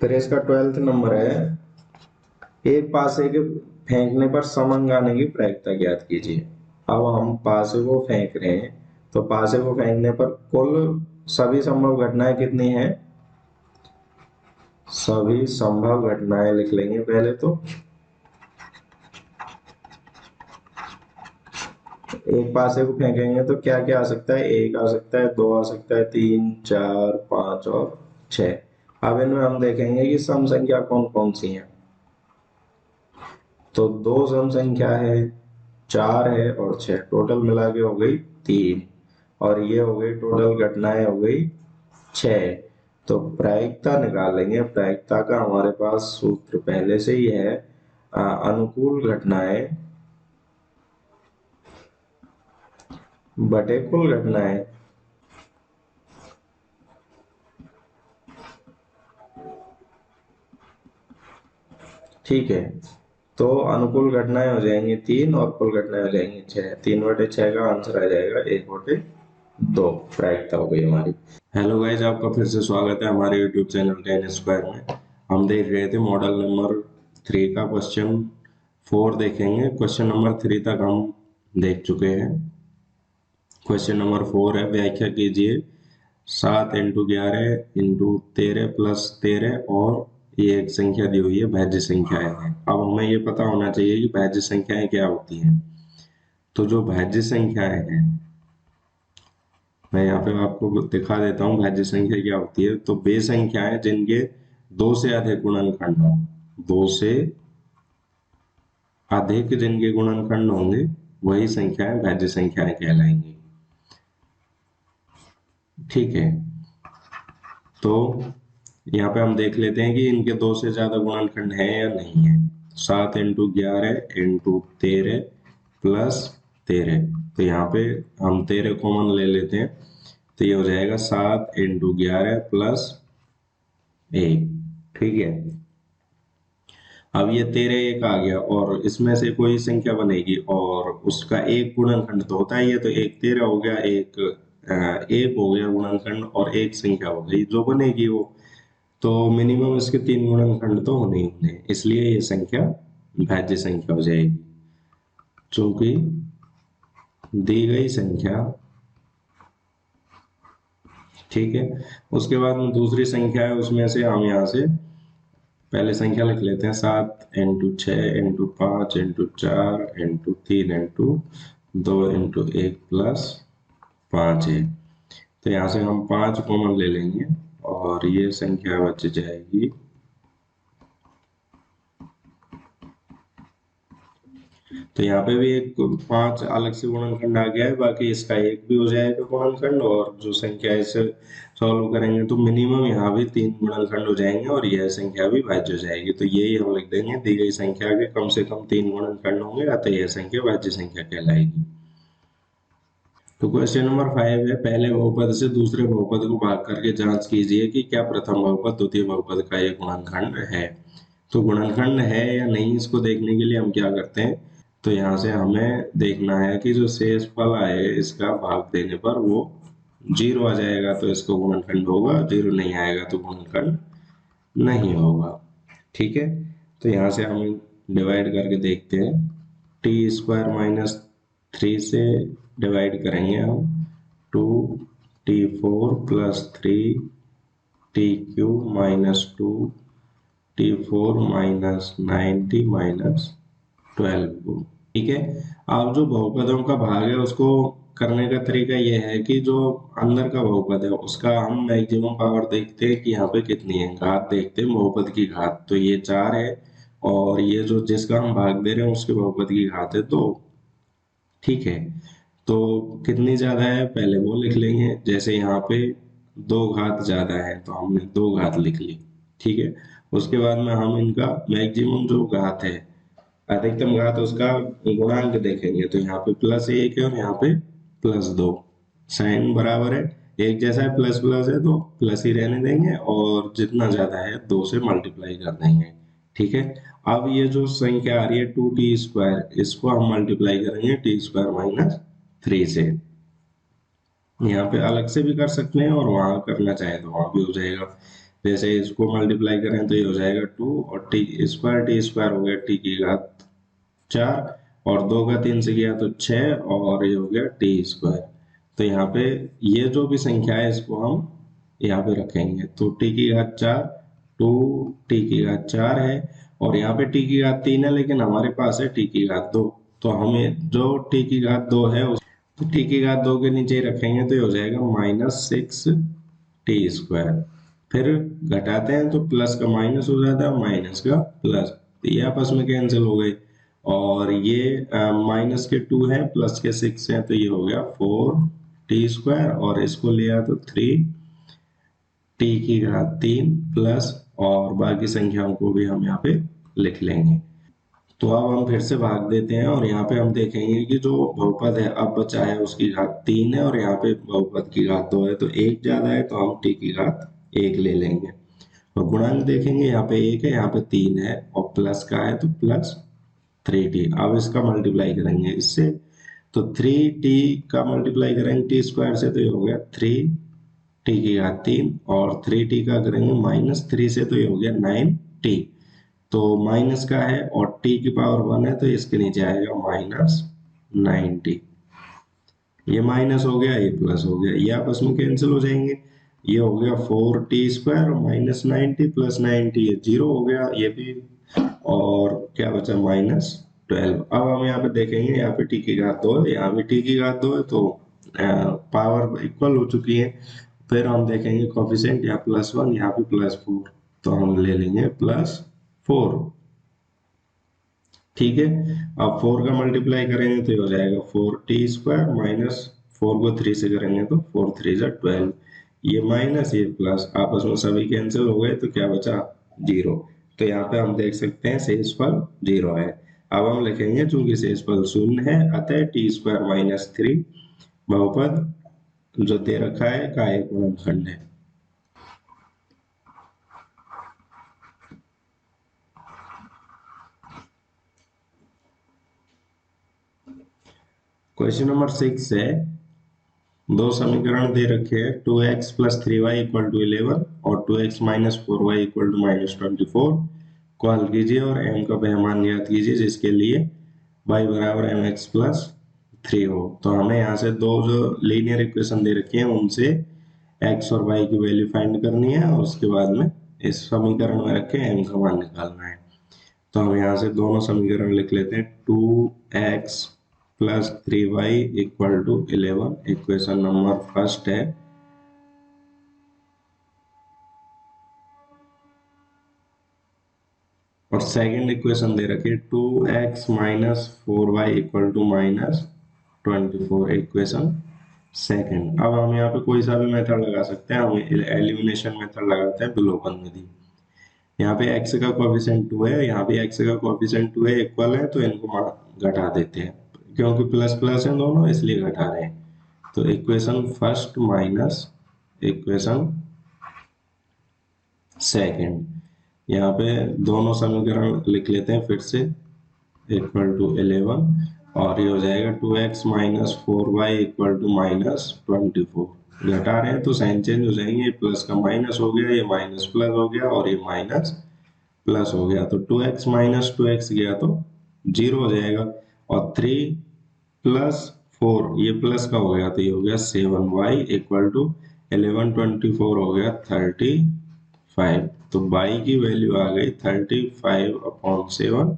फिर इसका 12th नंबर है, एक पासे के फेंकने पर समंग आने की प्रायिकता ज्ञात कीजिए। अब हम पासे को फेंक रहे हैं तो पासे को फेंकने पर कुल सभी संभव घटनाएं कितनी हैं, सभी संभव घटनाएं लिख लेंगे पहले तो। एक पासे को फेंकेंगे तो क्या क्या आ सकता है, 1 आ सकता है, 2 आ सकता है, 3 4 5 और 6। अब इनमें हम देखेंगे कि सम संख्या कौन कौन सी हैं। तो 2 सम संख्या है, 4 है और 6, टोटल मिला के हो गई 3, और ये हो गई टोटल घटनाएं हो गई 6। तो प्रायिकता निकालेंगे। प्रायिकता का हमारे पास सूत्र पहले से ही है, अनुकूल घटनाएं बटे कुल घटनाएं। ठीक है, तो अनुकूल घटनाएं हो जाएंगी 3 और कुल घटनाएं हो जाएंगी 6। 3/6 का आंसर आ जाएगा 1/2। प्रायिकता हो गई हमारी। हेलो गाइज, आपका फिर से स्वागत है हमारे यूट्यूब चैनल 10 स्क्वायर में। हम देख रहे थे मॉडल नंबर 3 का क्वेश्चन 4 देखेंगे। क्वेश्चन नंबर 3 तक हम देख चुके हैं। क्वेश्चन नंबर 4 है, व्याख्या कीजिए 7 × 11 × 13 + 13 और ये एक संख्या दी हुई है, भाज्य संख्याएं हैं। अब हमें ये पता होना चाहिए कि भाज्य संख्याएं क्या होती हैं। तो जो भाज्य संख्याएं हैं, मैं यहाँ पे आपको दिखा देता हूँ भाज्य संख्या क्या होती है। तो वे संख्याएं जिनके 2 से अधिक गुणनखंड हो, 2 से अधिक जिनके गुणनखंड होंगे वही संख्याएं भाज्य संख्याएं कहलाएंगी। ठीक है, तो यहाँ पे हम देख लेते हैं कि इनके 2 से ज्यादा गुणनखंड है या नहीं है। 7 × 11 × 13 + 13, तो यहाँ पे हम 13 कॉमन ले लेते हैं, तो ये हो जाएगा 7 × 11 + 1। ठीक है, अब ये 13 एक आ गया और इसमें से कोई संख्या बनेगी और उसका एक गुणनखंड तो होता ही है, तो एक 13 हो गया, एक हो गया गुणनखंड और एक संख्या हो गई जो बनेगी वो। तो मिनिमम इसके 3 गुणनखंड तो होने ही होने, इसलिए ये संख्या भाज्य संख्या हो जाएगी। चूंकि दी गई संख्या, ठीक है, उसके बाद में दूसरी संख्या है, उसमें से हम यहाँ से पहले संख्या लिख लेते हैं। 7 × 6 × 5 × 4 × 3 × 2 × 1 + 5 है। तो यहाँ से हम 5 कॉमन ले लेंगे और ये संख्या बच जाएगी। तो यहाँ पे भी एक 5 अलग से गुणनखंड आ गया है, बाकी इसका एक भी हो जाएगा गुणनखंड, और जो संख्या इसे सॉल्व करेंगे तो मिनिमम यहाँ भी 3 गुणनखंड हो जाएंगे और यह संख्या भी भाज्य हो जाएगी। तो यही हम लिख देंगे, दी गई संख्या के कम से कम 3 गुणनखंड होंगे, अतः यह संख्या भाज्य संख्या कहलाएगी। तो क्वेश्चन नंबर 5 है, पहले बहुपद से दूसरे बहुपद को भाग करके जांच कीजिए कि क्या प्रथम बहुपद द्वितीय बहुपद का एक गुणनखंड है। तो गुणनखंड है या नहीं, इसको देखने के लिए हम क्या करते हैं, तो यहाँ से हमें देखना है कि जो शेष फल आए इसका भाग देने पर वो 0 आ जाएगा तो इसको गुणनखंड होगा, 0 नहीं आएगा तो गुणनखंड नहीं होगा। ठीक है, तो यहाँ से हम डिवाइड करके देखते हैं। t² - 3 से डिवाइड करेंगे हम, 2t4 + 3t³ - 2t4 - 9t - 12। ठीक है, अब जो बहुपदों का भाग है उसको करने का तरीका यह है कि जो अंदर का बहुपद है उसका हम मैक्सिमम पावर देखते हैं कि यहाँ पे कितनी है, घात देखते हैं बहुपद की घात। तो ये 4 है और ये जो जिसका हम भाग दे रहे हैं उसके बहुपद की घात है 2। ठीक है, तो कितनी ज्यादा है पहले वो लिख लेंगे। जैसे यहाँ पे 2 घात ज्यादा है तो हमने 2 घात लिख ली। ठीक है, उसके बाद में हम इनका मैक्सिमम जो घात है, अधिकतम घात, उसका गुणांक देखेंगे। तो यहाँ पे +1 है और यहाँ पे +2, साइन बराबर है, एक जैसा है, प्लस प्लस है तो प्लस ही रहने देंगे, और जितना ज्यादा है 2 से मल्टीप्लाई कर देंगे। ठीक है, अब ये जो संख्या आ रही है 2t², इसको हम मल्टीप्लाई करेंगे t² - 3 से। यहाँ पे अलग से भी कर सकते हैं और वहां करना चाहे तो वहां भी हो जाएगा। जैसे इसको मल्टीप्लाई करें तो ये हो जाएगा 2 और t² हो गया t⁴ और 2 का 3 से गया तो 6 और ये हो गया t²। तो यहाँ पे ये जो भी संख्या है इसको हम यहाँ पे रखेंगे। तो t⁴ 2 t⁴ है और यहाँ पे t⁴ है, लेकिन हमारे पास है t⁴ तो हमें जो t⁴ है तो t⁴ के नीचे ही रखेंगे तो ये हो जाएगा -6t²। फिर घटाते हैं तो प्लस का माइनस हो जाता है, माइनस का प्लस, तो ये आपस में कैंसिल हो गए। और ये माइनस के 2 है, प्लस के 6 है, तो ये हो गया 4t² और इसको लिया तो 3t³ प्लस, और बाकी संख्याओं को भी हम यहाँ पे लिख लेंगे। तो अब हम फिर से भाग देते हैं और यहाँ पे हम देखेंगे कि जो बहुपद है अब बचा है उसकी घात 3 है और यहाँ पे बहुपद की घात 2 है, तो एक ज्यादा है तो हम t⁻1 ले लेंगे। और गुणांक देखेंगे, यहाँ पे 1 है, यहाँ पे 3 है, और प्लस का है तो प्लस 3t। अब इसका मल्टीप्लाई करेंगे इससे, तो 3t का मल्टीप्लाई करेंगे t² से तो ये हो गया 3t⁻3, और 3t का करेंगे -3 से तो ये हो गया 9t। तो माइनस का है और t⁻1 है तो इसके नीचे आएगा -9t। ये माइनस हो गया, ये प्लस हो गया, ये आपस में कैंसिल हो जाएंगे। ये हो गया 4t² और -9t प्लस 9t, ये 0 हो गया ये भी, और क्या बचा -12। अब हम यहाँ पे देखेंगे, यहाँ पे t⁻2 है, यहाँ भी t⁻2 है, तो पावर इक्वल हो चुकी है। फिर हम देखेंगे कोफिशिएंट, यहाँ +1, यहाँ पे +4, तो हम ले लेंगे +4। ठीक है, अब 4 का मल्टीप्लाई करेंगे तो ये हो जाएगा 4t² माइनस 4 को 3 से करेंगे तो 4 3 जा 12, ये माइनस ये प्लस, आपस में सभी कैंसिल हो गए तो क्या बचा 0। तो यहाँ पे हम देख सकते हैं शेषफल 0 है। अब हम लिखेंगे चूंकि शेषफल 0 है अतः t² - 3 बहुपद जो दे रखा है का एक गुणनखंड है। क्वेश्चन नंबर 6 है, दो समीकरण दे रखे हैं 2x + 3y = 11 और 2x - 4y = -24 को हल कीजिए और m का पैमाना ज्ञात कीजिए जिसके लिए y = mx + 3 हो। तो हमें यहाँ से दो जो लीनियर इक्वेशन दे रखी है उनसे x और y की वैल्यू फाइंड करनी है और उसके बाद में इस समीकरण में रखे m का मान निकालना है। तो हम यहाँ से दोनों समीकरण लिख लेते हैं, 2x + 3y = 11 equation number first है, और सेकंड इक्वेशन दे रखी है 2x - 4y = -24 इक्वेशन सेकंड। अब हम यहाँ पे कोई सा भी मेथड लगा सकते हैं, हम एलिमिनेशन मेथड लगाते हैं विलोपन विधि। यहाँ पे x का कोएफिशिएंट 2 है, यहाँ पे x का कोएफिशिएंट 2 है, इक्वल है, तो इनको घटा देते हैं, क्योंकि प्लस प्लस है दोनों इसलिए घटा रहे हैं। तो equation first minus equation second, यहाँ पे दोनों समीकरण लिख लेते हैं फिर से, =11, और ये हो जाएगा 2x - 4y = -24। घटा रहे हैं तो साइन चेंज हो जाएंगे, प्लस का माइनस हो गया, ये माइनस प्लस हो गया, और ये माइनस प्लस हो गया, तो 2x - 2x गया तो 0 हो जाएगा, और 3 + 4 ये प्लस का हो गया तो ये हो गया 7y = 11 24 हो गया 35। तो y की वैल्यू आ गई 35/7,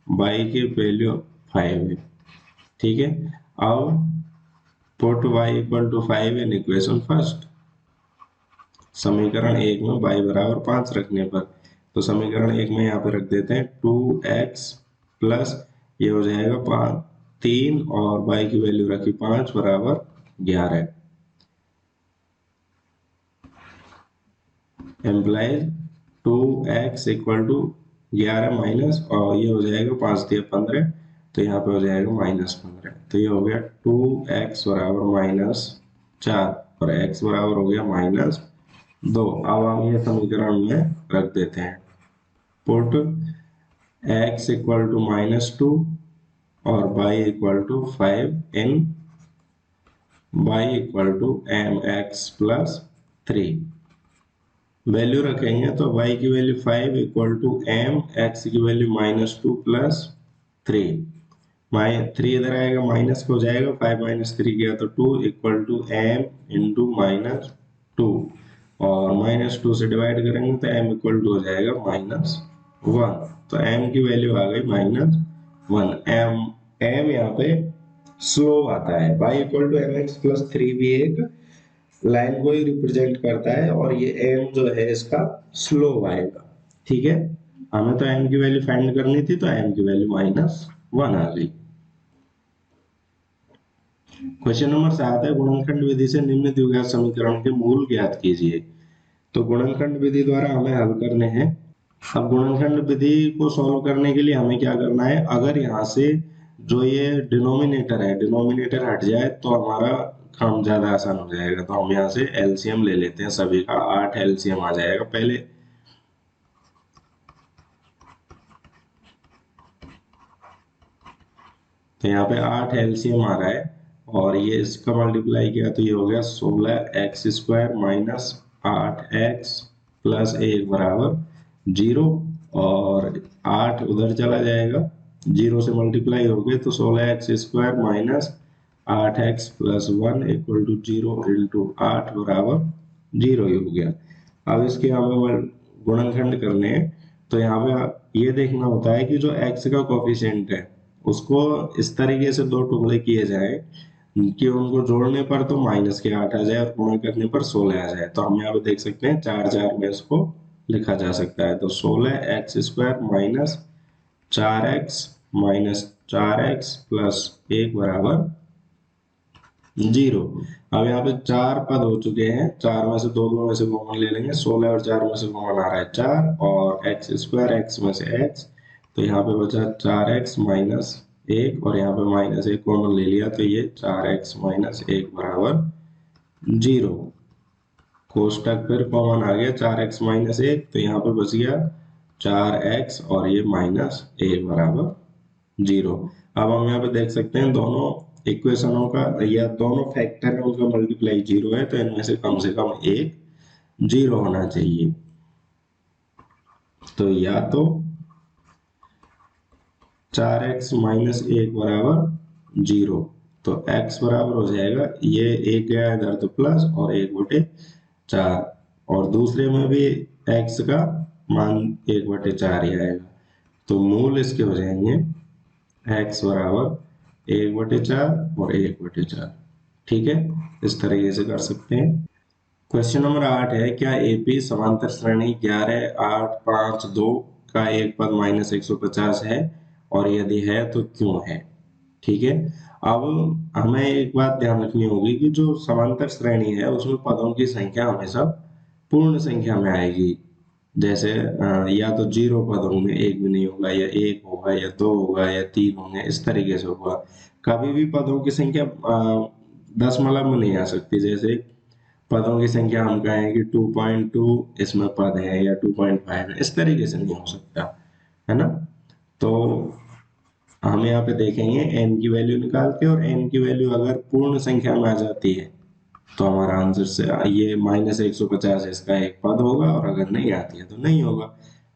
y की वैल्यू 5 है। ठीक है, अब put y = 5 in equation first, समीकरण 1 में y = 5 रखने पर, तो समीकरण 1 में यहाँ पे रख देते हैं 2x प्लस ये हो जाएगा 3 और y की वैल्यू रखी 5 = 11, एम्प्लाइज 2x = 11 माइनस, और ये हो जाएगा 5 × 15, तो यहाँ पे हो जाएगा -15, तो ये हो गया 2x = -4 और x बराबर हो गया -2। अब हम ये समीकरण में रख देते हैं, पुट x = -2 और y = 5 इन y = mx + 3, वैल्यू रखेंगे तो y की वैल्यू 5 = m, x की वैल्यू -2 + 3, 3 इधर आएगा माइनस हो जाएगा, 5 - 3 गया तो 2 = m × -2, और -2 से डिवाइड करेंगे तो m = हो जाएगा -1, तो m की वैल्यू आ गई -1। m यहाँ पे स्लो आता है, y = mx + 3 भी एक लाइन को ही रिप्रेजेंट करता है, और ये m जो है इसका स्लो आएगा। ठीक है, हमें तो m की वैल्यू फाइंड करनी थी, तो m की वैल्यू -1 1 आ गई। क्वेश्चन नंबर 7 है, गुणनखंड विधि से निम्न द्विघात समीकरण के मूल ज्ञात कीजिए। तो गुणनखंड विधि द्वारा हमें हल करने हैं। अब गुणनखंड विधि को सॉल्व करने के लिए हमें क्या करना है, अगर यहाँ से जो ये डिनोमिनेटर है, डिनोमिनेटर हट जाए तो हमारा काम ज्यादा आसान हो जाएगा। तो हम यहाँ से एलसीएम ले लेते हैं, सभी का 8 एलसीएम आ जाएगा पहले। तो यहाँ पे 8 एलसीएम आ रहा है और ये इसका मल्टीप्लाई किया तो ये हो गया 16x² माइनस 8x प्लस 1 बराबर 0। और 8 उधर चला जाएगा, 0 से मल्टीप्लाई हो गए तो 16x² minus 8x plus 1 equal to 0 into 8 बराबर 0 ही हो गया। अब इसके हमें गुणनखंड करने हैं। तो यहाँ पे ये देखना होता है कि जो x का कोफिशिएंट है उसको इस तरीके से दो टुकड़े किए जाए कि उनको जोड़ने पर तो माइनस के 8 आ जाए और गुणा करने पर 16 आ जाए। तो हम यहाँ पे देख सकते हैं 4 में इसको लिखा जा सकता है। तो 16x² minus 4x minus 4x plus 1 बराबर 0। अब यहाँ पे 4 पद हो चुके हैं, 4 में से दो में से कॉमन ले लेंगे, 16 और 4 में से कॉमन आ रहा है 4 और x² x में से x, तो यहाँ पे बचा 4x माइनस 1 और यहाँ पे माइनस 1 कॉमन ले लिया तो ये 4x माइनस 1 बराबर 0। कोष्टक फिर कॉमन आ गया 4x माइनस 1, तो यहाँ पे बच गया 4x और ये माइनस 1 बराबर 0। अब हम यहाँ पे देख सकते हैं दोनों इक्वेशनों का या दोनों फैक्टर है उनका मल्टीप्लाई 0 है, तो इनमें से कम एक 0 होना चाहिए। तो या तो 4x माइनस 1 बराबर 0, तो x बराबर हो जाएगा, ये एक गया इधर तो प्लस और 1/4, और दूसरे में भी x का मान 1/4 ही आएगा। तो मूल इसके हो जाएंगे x बराबर 1/4 और 1/4। ठीक है, इस तरीके से कर सकते हैं। क्वेश्चन नंबर 8 है, क्या एपी समांतर श्रेणी 11 8 5 2 का एक पद माइनस 150 है और यदि है तो क्यों है। ठीक है, अब हमें एक बात ध्यान रखनी होगी कि जो समांतर श्रेणी है उसमें पदों की संख्या हमेशा पूर्ण संख्या में आएगी। जैसे या तो 0 पद होंगे, एक भी नहीं होगा, या 1 होगा, या 2 होगा, या 3 होंगे, इस तरीके से होगा। कभी भी पदों की संख्या दशमलव में नहीं आ सकती। जैसे पदों की संख्या हम कहें कि 2.2 इसमें पद है या 2.5 है, इस तरीके से नहीं हो सकता है ना। तो हम यहाँ पे देखेंगे n की वैल्यू निकाल के, और n की वैल्यू अगर पूर्ण संख्या में आ जाती है तो हमारा आंसर से ये माइनस 150 इसका एक पद होगा, और अगर नहीं आती है तो नहीं होगा।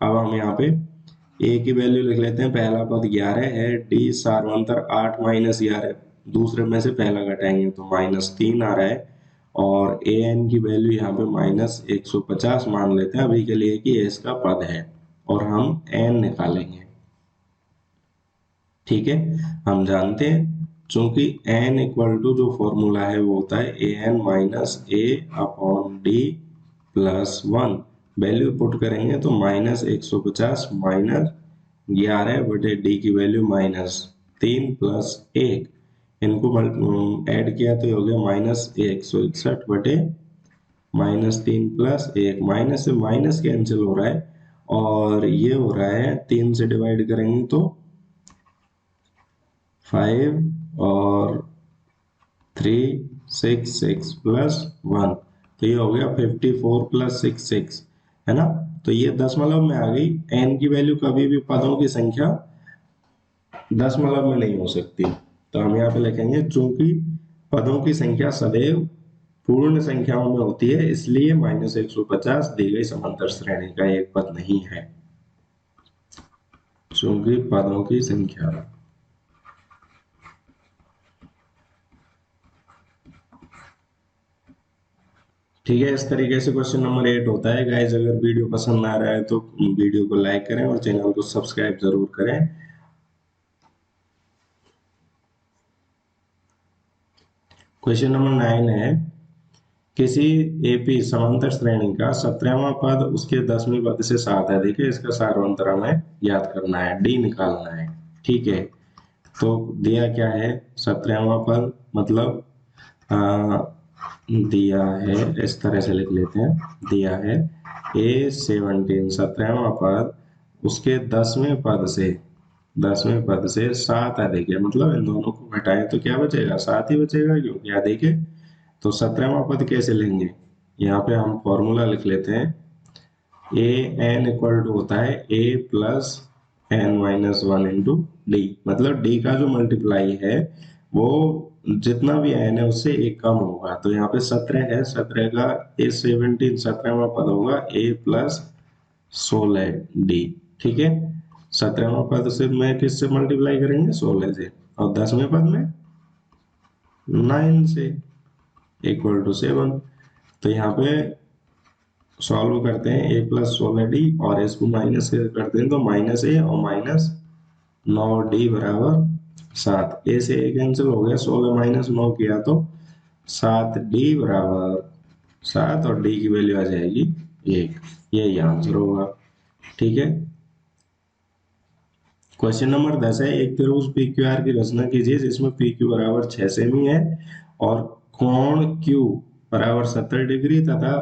अब हम यहाँ पे a की वैल्यू लिख लेते हैं। पहला पद 11 है, d सार्वंतर 8 माइनस 11, दूसरे में से पहला घटाएंगे तो -3 आ रहा है, और an की वैल्यू यहाँ पे माइनस 150 मान लेते हैं अभी के लिए कि ये इसका पद है, और हम n निकालेंगे। ठीक है, हम जानते हैं चूंकि n इक्वल टू जो फॉर्मूला है वो होता है an minus a upon d plus 1। Value put करेंगे तो -150 माइनस 11/d की वैल्यू -3 प्लस 1, इनको ऐड किया तो हो गया -161/-3 प्लस 1। माइनस से माइनस कैंसिल हो रहा है और ये हो रहा है 3 से डिवाइड करेंगे तो 5 और 3 6 6 प्लस 1, तो ये हो गया 54 प्लस 6 है ना। तो ये दशमलव में आ गई। n की वैल्यू कभी भी पदों की संख्या दशमलव में नहीं हो सकती, तो हम यहाँ पे लिखेंगे चूंकि पदों की संख्या सदैव पूर्ण संख्याओं में होती है, इसलिए -150 दी गई समांतर श्रेणी का एक पद नहीं है, चूंकि पदों की संख्या। ठीक है, इस तरीके से क्वेश्चन नंबर 8 होता है। गाइज, अगर वीडियो पसंद आ रहा है तो वीडियो को लाइक करें और चैनल को सब्सक्राइब जरूर करें। क्वेश्चन नंबर 9 है, किसी एपी समांतर श्रेणी का 17वां पद उसके 10वें पद से 7 है। देखिए, इसका सार्वंतर हमें याद करना है, डी निकालना है। ठीक है, तो दिया क्या है 17वां पद, मतलब दिया है, इस तरह से लिख लेते हैं, दिया है A17 17वां पद, उसके 10वें पद से 7 अधिक है, मतलब इन दोनों को घटाएं तो क्या बचेगा, 7 ही बचेगा क्योंकि अधिक है। तो 17वां पद कैसे लेंगे, यहाँ पे हम फॉर्मूला लिख लेते हैं, ए एन इक्वल टू होता है A plus N minus one into D, मतलब डी का जो मल्टीप्लाई है वो जितना भी एन है उससे एक कम होगा। तो यहाँ पे 17 है, 17 का A17 17वां पद होगा ए प्लस 16 डी। ठीक है, 17वां पद से मैं किससे मल्टीप्लाई करेंगे, 16 से, और 10वें पद में 9 से, इक्वल टू 7। तो यहाँ पे सॉल्व करते हैं, ए प्लस 16 डी और इसको माइनस करते हैं तो माइनस ए और माइनस 9 डी बराबर 7। ए से ए कैंसिल हो गया, 16 माइनस 9 किया तो 7 डी बराबर 7 और डी की वैल्यू आ जाएगी 1। यही आंसर होगा। ठीक है, क्वेश्चन नंबर 10 है, एक त्रिभुज पी क्यू आर की रचना कीजिए जिसमें पी क्यू बराबर 6 सेमी है और कोण क्यू बराबर 70 डिग्री तथा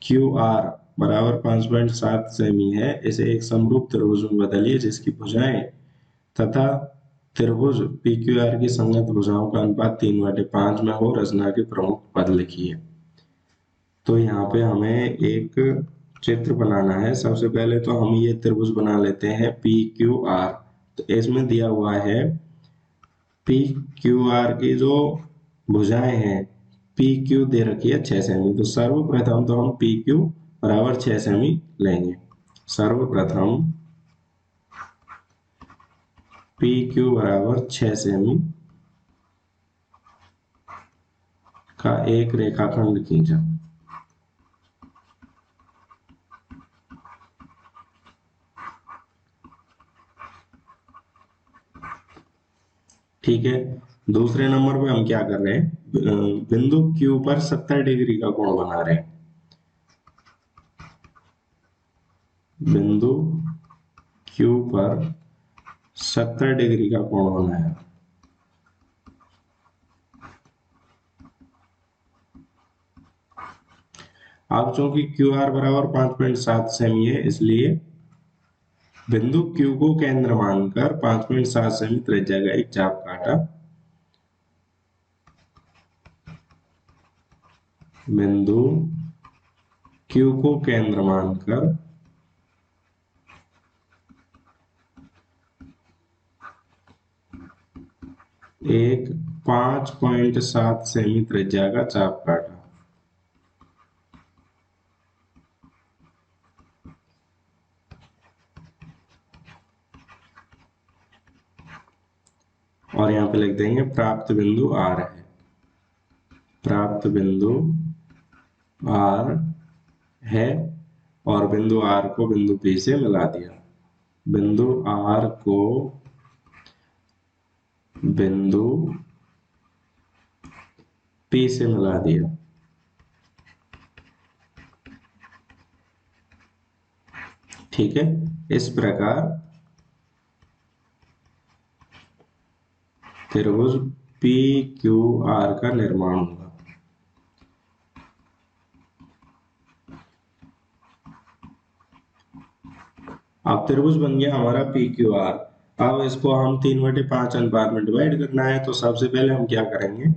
क्यू आर बराबर 5.7 सेमी है। इसे एक समरूप त्रिभुज में बदलिए जिसकी भुजाएं तथा त्रिभुज पी क्यू आर की संगत भुजाओं का अनुपात 3/5 में हो। रचना के प्रमुख पद लिखिए। तो यहाँ पे हमें एक चित्र बनाना है। सबसे पहले तो हम ये त्रिभुज बना लेते हैं पी क्यू आर। तो इसमें दिया हुआ है पी क्यू आर की जो भुजाएं हैं, पी क्यू दे रखी है 6 सेमी। तो सर्वप्रथम तो हम पी क्यू बराबर 6 सेमी लेंगे। सर्वप्रथम पी क्यू बराबर 6 सेमी का एक रेखाखंड खींचा। ठीक है, दूसरे नंबर पे हम क्या कर रहे हैं, बिंदु Q पर 70 डिग्री का कोण बना रहे हैं। बिंदु Q पर 70 डिग्री का कोण बनाया। अब चूंकि क्यू आर बराबर 5.7 सेमी है, इसलिए बिंदु Q को केंद्र मानकर 5.7 सेमी त्रिज्या का एक चाप काटा। बिंदु Q को केंद्र मानकर एक 5.7 सेमी त्रिज्या का चाप काटा। और यहाँ पे लिख देंगे प्राप्त बिंदु R है। प्राप्त बिंदु R है और बिंदु R को बिंदु P से मिला दिया। बिंदु R को बिंदु P से मिला दिया। ठीक है, इस प्रकार त्रिभुज पी क्यू आर का निर्माण होगा। अब त्रिभुज बन गया हमारा पी क्यू आर। अब इसको हम 3/5 अनुपात में डिवाइड करना है। तो सबसे पहले हम क्या करेंगे,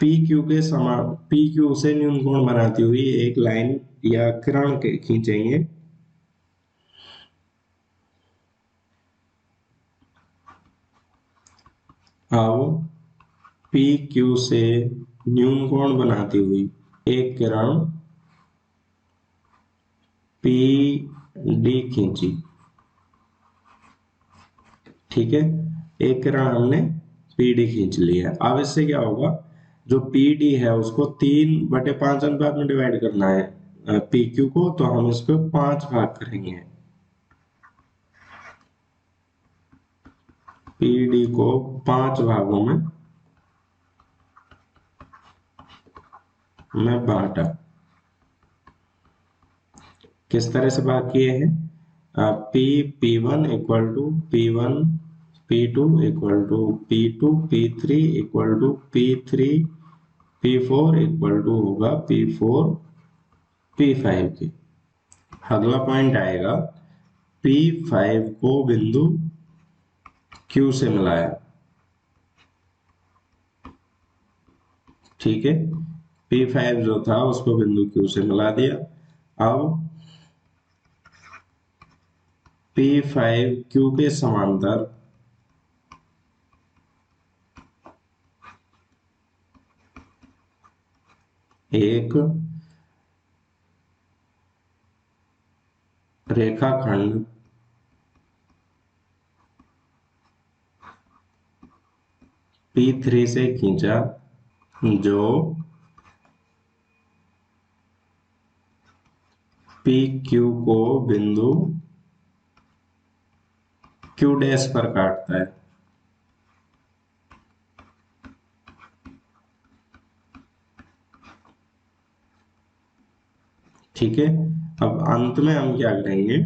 पी क्यू के समान पी क्यू से न्यून कोण बनाती हुई एक लाइन या किरण के खींचेंगे। अब पी क्यू से न्यून कोण बनाती हुई एक किरण पी डी खींची। ठीक है, एक किरण हमने पी डी खींच लिया। अब इससे क्या होगा, जो पी डी है उसको 3/5 अनुपात में डिवाइड करना है पी क्यू को। तो हम इसको 5 भाग करेंगे। पी डी को 5 भागों में बांटा। किस तरह से भाग किए हैं, p p one equal to P1 P2 equal to P2, P3 equal to P3, P4 equal to होगा P4 P5 के। अगला पॉइंट आएगा P5 को बिंदु Q से मिलाया, ठीक है। P5 जो था उसको बिंदु Q से मिला दिया। अब P5 Q के समांतर एक रेखाखंड P3 से खींचा, जो PQ को बिंदु Q डैश पर काटता है। ठीक है। अब अंत में हम क्या करेंगे,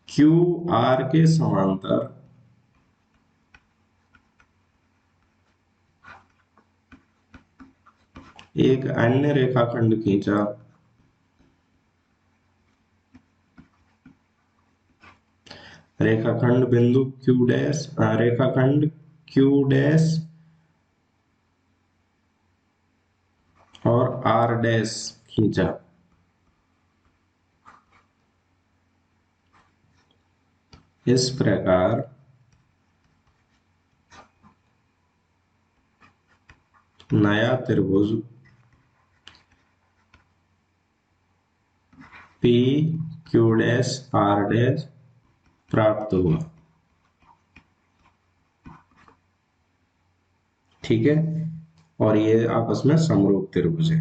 QR के समांतर एक अन्य रेखाखंड खींचा, रेखाखंड बिंदु Q डैश, रेखाखंड Q डैश और R डैश खींचा। इस प्रकार नया त्रिभुज P Q dash R dash प्राप्त हुआ। ठीक है, और ये आपस में समरूप त्रिभुज है।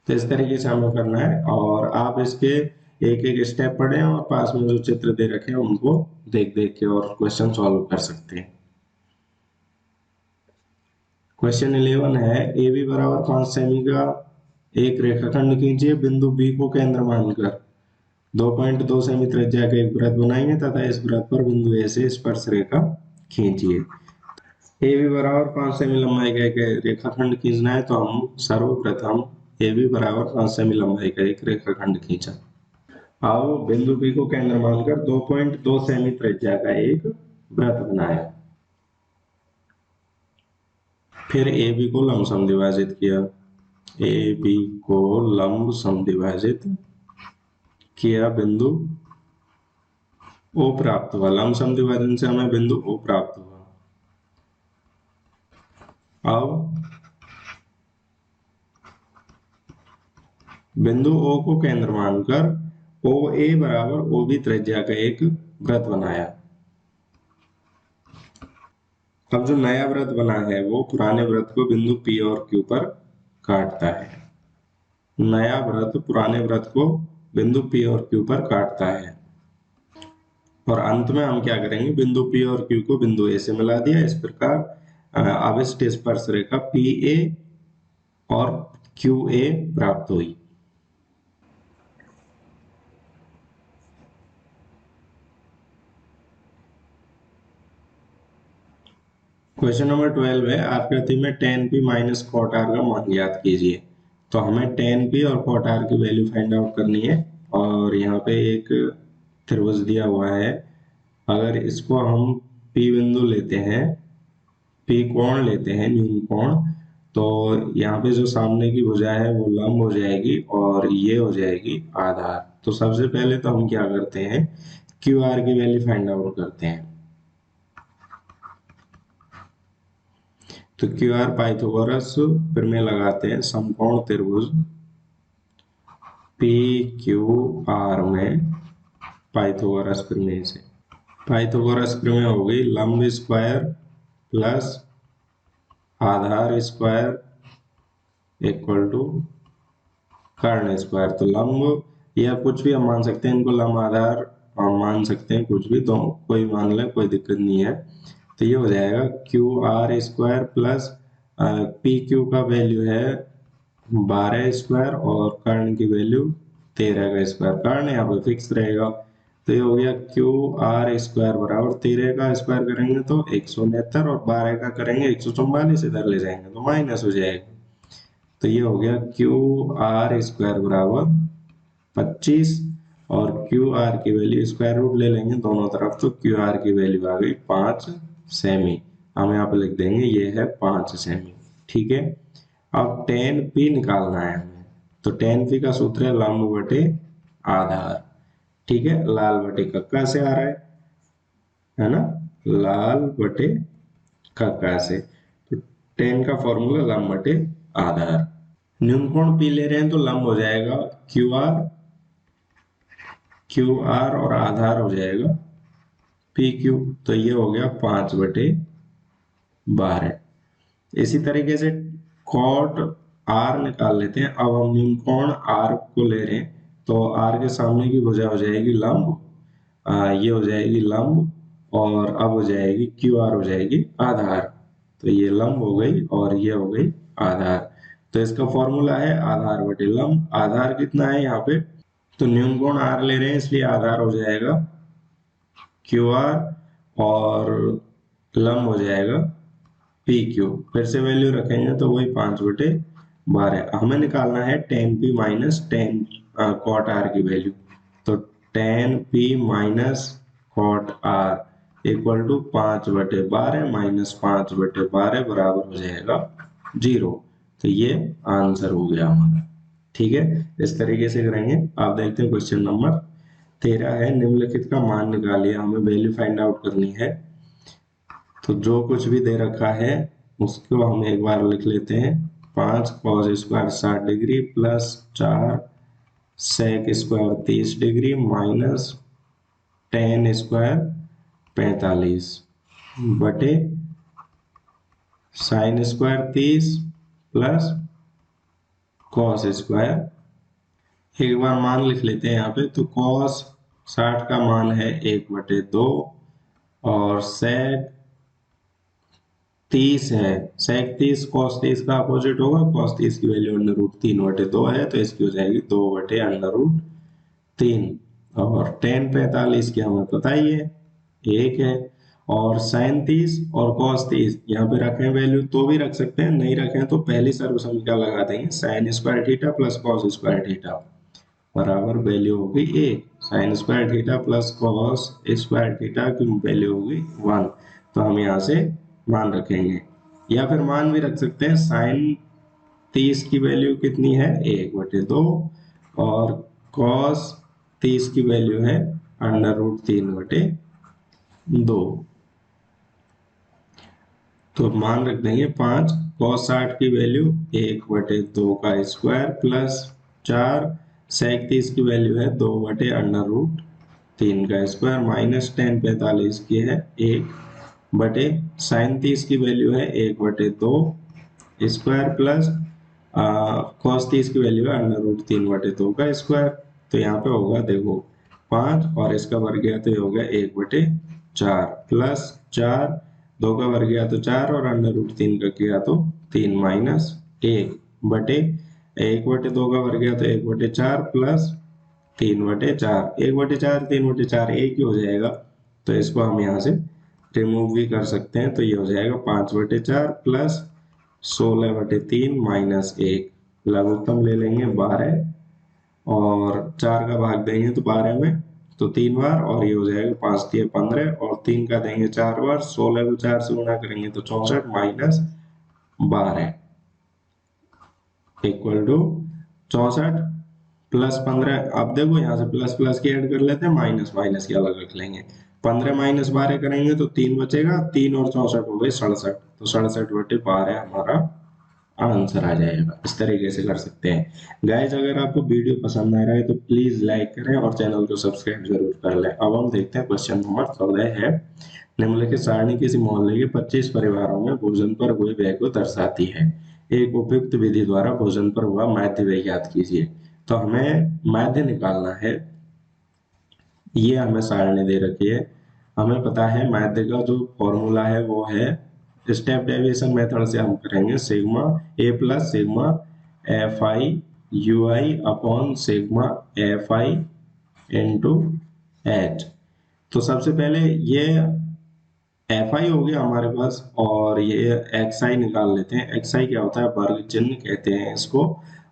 तो इस तरीके से हमें करना है, और आप इसके एक एक स्टेप पढ़ें और पास में जो चित्र दे रखे हैं उनको देख देख के और क्वेश्चन सॉल्व कर सकते हैं। क्वेश्चन 11 है, ए बी बराबर 5 सेमी का एक रेखाखंड खींचिए, बिंदु बी को केंद्र मानकर 2.2 सेमी त्रिज्या का एक वृत्त बनाएंगे तथा इस वृत्त पर बिंदु ए से स्पर्श रेखा खींचिए। ए बी बराबर 5 सेमी लंबाई का एक रेखाखंड खींचना है, तो हम सर्वप्रथम ए बी बराबर 5 सेमी लंबाई का एक रेखाखंड खींचा। आओ बिंदु बी को केंद्र मानकर 2.2 सेमी त्रिज्या का एक वृत्त बनाया। फिर ए बी को लंब समद्विभाजित किया, ए बी को लंब समद्विभाजित किया, बिंदु ओ प्राप्त हुआ। लंब समद्विभाजन से हमें बिंदु ओ प्राप्त हुआ। अब बिंदु ओ को केंद्र मानकर ओ ए बराबर ओ बी त्रिज्या का एक वृत्त बनाया। अब जो नया वृत्त बना है वो पुराने वृत्त को बिंदु P और Q पर काटता है। नया वृत्त पुराने वृत्त को बिंदु P और Q पर काटता है, और अंत में हम क्या करेंगे, बिंदु P और Q को बिंदु A से मिला दिया। इस प्रकार अविष्ट स्पर्श रेखा PA और QA प्राप्त हुई। क्वेश्चन नंबर 12 है, आकृति में tan P minus cot R का मान ज्ञात कीजिए। तो हमें tan P और cot R की वैल्यू फाइंड आउट करनी है, और यहाँ पे एक त्रिभुज दिया हुआ है। अगर इसको हम P बिंदु लेते हैं, P कोण लेते हैं, न्यून कोण, तो यहाँ पे जो सामने की भुजा है वो लंब हो जाएगी और ये हो जाएगी आधार। तो सबसे पहले तो हम क्या करते हैं, QR की वैल्यू फाइंड आउट करते हैं। तो QR पाइथागोरस प्रमेय लगाते हैं, समकोण त्रिभुज PQR में पाइथागोरस प्रमेय से। पाइथागोरस प्रमेय हो गई लंब स्क्वायर प्लस आधार स्क्वायर इक्वल टू कर्ण स्क्वायर। तो लंब या कुछ भी हम मान सकते हैं, इनको लंब आधार हम मान सकते हैं, कुछ भी दो कोई मान ले, कोई दिक्कत नहीं है। तो ये हो जाएगा QR स्क्वायर प्लस PQ का वैल्यू है 12 स्क्वायर और कर्ण की वैल्यू 13 का स्क्वायर। कर्ण यहाँ पे फिक्स रहेगा, तो ये हो गया क्यू आर स्क्वायर बराबर 13 का स्क्वायर करेंगे तो 169 और 12 का करेंगे 144, इधर ले जाएंगे तो माइनस हो जाएगा। तो ये हो गया क्यू आर स्क्वायर बराबर 25 और क्यू आर की वैल्यू स्क्वायर रूट ले लेंगे दोनों तरफ, तो क्यू आर की वैल्यू आ गई 5 सेमी। हम यहाँ पे लिख देंगे ये है 5 सेमी। ठीक है, अब टेन पी निकालना है हमें, तो टेन पी का सूत्र है लंब बटे आधार। ठीक है, लाल बटे कक्का से आ रहा है ना, लाल बटे कक्का से, तो टेन का फॉर्मूला लंब बटे आधार। न्यून कोण पी ले रहे हैं तो लंब हो जाएगा क्यू आर और आधार हो जाएगा पी क्यू। तो ये हो गया 5/12। इसी तरीके से कॉट आर निकाल लेते हैं। अब हम न्यून कोण आर को ले रहे हैं, तो आर के सामने की भुजा हो जाएगी लंब, ये हो जाएगी लंब, और अब हो जाएगी क्यू आर हो जाएगी आधार। तो ये लंब हो गई और ये हो गई आधार। तो इसका फॉर्मूला है आधार बटे लंब। आधार कितना है यहाँ पे, तो न्यून कोण आर ले रहे हैं इसलिए आधार हो जाएगा क्यू आर और लंब हो जाएगा पी क्यू। फिर से वैल्यू रखेंगे तो वही 5/12। हमें निकालना है tan P minus tan cot R की वैल्यू। तो tan P minus cot R equal to 5/12 minus 5/12 बराबर हो जाएगा 0। तो ये आंसर हो गया हमारा। ठीक है, इस तरीके से करेंगे। आप देखते हैं क्वेश्चन नंबर 13 है, निम्नलिखित का मान निकालिए। हमें वैल्यू फाइंड आउट करनी है। तो जो कुछ भी दे रखा है उसको हम एक बार लिख लेते हैं। 5 cos square 60 degree plus 4 sec square 30 degree minus tan square 45 बटे sine square 30 plus cos square. एक बार मान लिख लेते हैं यहाँ पे। तो कॉस 60 का मान है 1/2 और सेक 30 है, सेक 30 कॉस 30 का अपोजिट होगा। कॉस 30 की वैल्यू √3/2 है, तो इसकी हो जाएगी 2/√3। और टेन 45 की हमें पता ही है 1 है। और साइन 30 और कॉस 30 यहाँ पे रखें वैल्यू तो भी रख सकते हैं, नहीं रखें तो पहली सर्वसमीकरण लगा देंगे। Sign square theta plus cos square theta बराबर वैल्यू होगी 1। Sign square theta plus cos square theta की वैल्यू होगी 1। तो हम यहाँ से मान रखेंगे, या फिर मान भी रख सकते हैं। साइन 30 की वैल्यू कितनी है 1/2 और कॉस 30 की वैल्यू है √3/2। तो मान रख देंगे 5 कॉस 60 की वैल्यू 1/2 का स्क्वायर प्लस 4 सेक 30 की वैल्यू है 2/√3 का स्क्वायर माइनस टेन 45 की है 1 बटे साइन 30 की वैल्यू है 1/2 स्क्वायर प्लस कॉस 30 की वैल्यू है √3/2 का स्क्वायर। तो यहाँ पे होगा देखो 5 और इसका वर्ग गया तो ये हो गया 1/4 प्लस 4 2 का वर्ग गया तो 4 और √3 का किया तो 3 माइनस 1 बटे 1/2 का वर्ग गया तो 1/4 प्लस 3/4। 1/4 3/4 एक ही हो जाएगा, तो इसको हम यहाँ से रिमूव भी कर सकते हैं। तो ये हो जाएगा 5/4 प्लस 16/3 माइनस 1। लघुत्तम ले लेंगे 12 और 4 का भाग देंगे तो 12 में तो 3 बार, और ये हो जाएगा 5 × 15 और 3 का देंगे 4 बार। 16 को 4 से गुणा करेंगे तो 64 माइनस 12 इक्वल टू 64 प्लस 15। अब देखो यहाँ से प्लस प्लस की ऐड कर लेते हैं, माइनस माइनस की अलग रख लेंगे। 15 माइनस 12 करेंगे तो 3 बचेगा, 3 और 64 हो गए 67। तो 67/12 हमारा आंसर आ जाएगा। इस तरीके से कर सकते हैं। गाइज अगर आपको वीडियो पसंद आ रहा है तो प्लीज लाइक करें और चैनल को सब्सक्राइब जरूर कर लें। अब हम देखते हैं क्वेश्चन नंबर 14 है, निम्नलिखित सारणी किसी मोहल्ले के 25 परिवारों में भोजन पर हुए व्यय को दर्शाती है। एक उपयुक्त विधि द्वारा भोजन पर हुआ माध्य व्यय ज्ञात कीजिए। तो हमें माध्य निकालना है। ये हमें सारणी दे रखी है, हमें पता है माध्य का जो फॉर्मूला है वो है स्टेप डेविएशन मेथड से हम करेंगे sigma A plus sigma F I U I upon sigma F I into H. तो सबसे पहले ये एफ आई हो गया हमारे पास, और ये एक्स आई निकाल लेते हैं। एक्स आई क्या होता है, वर्ग चिन्ह कहते हैं इसको।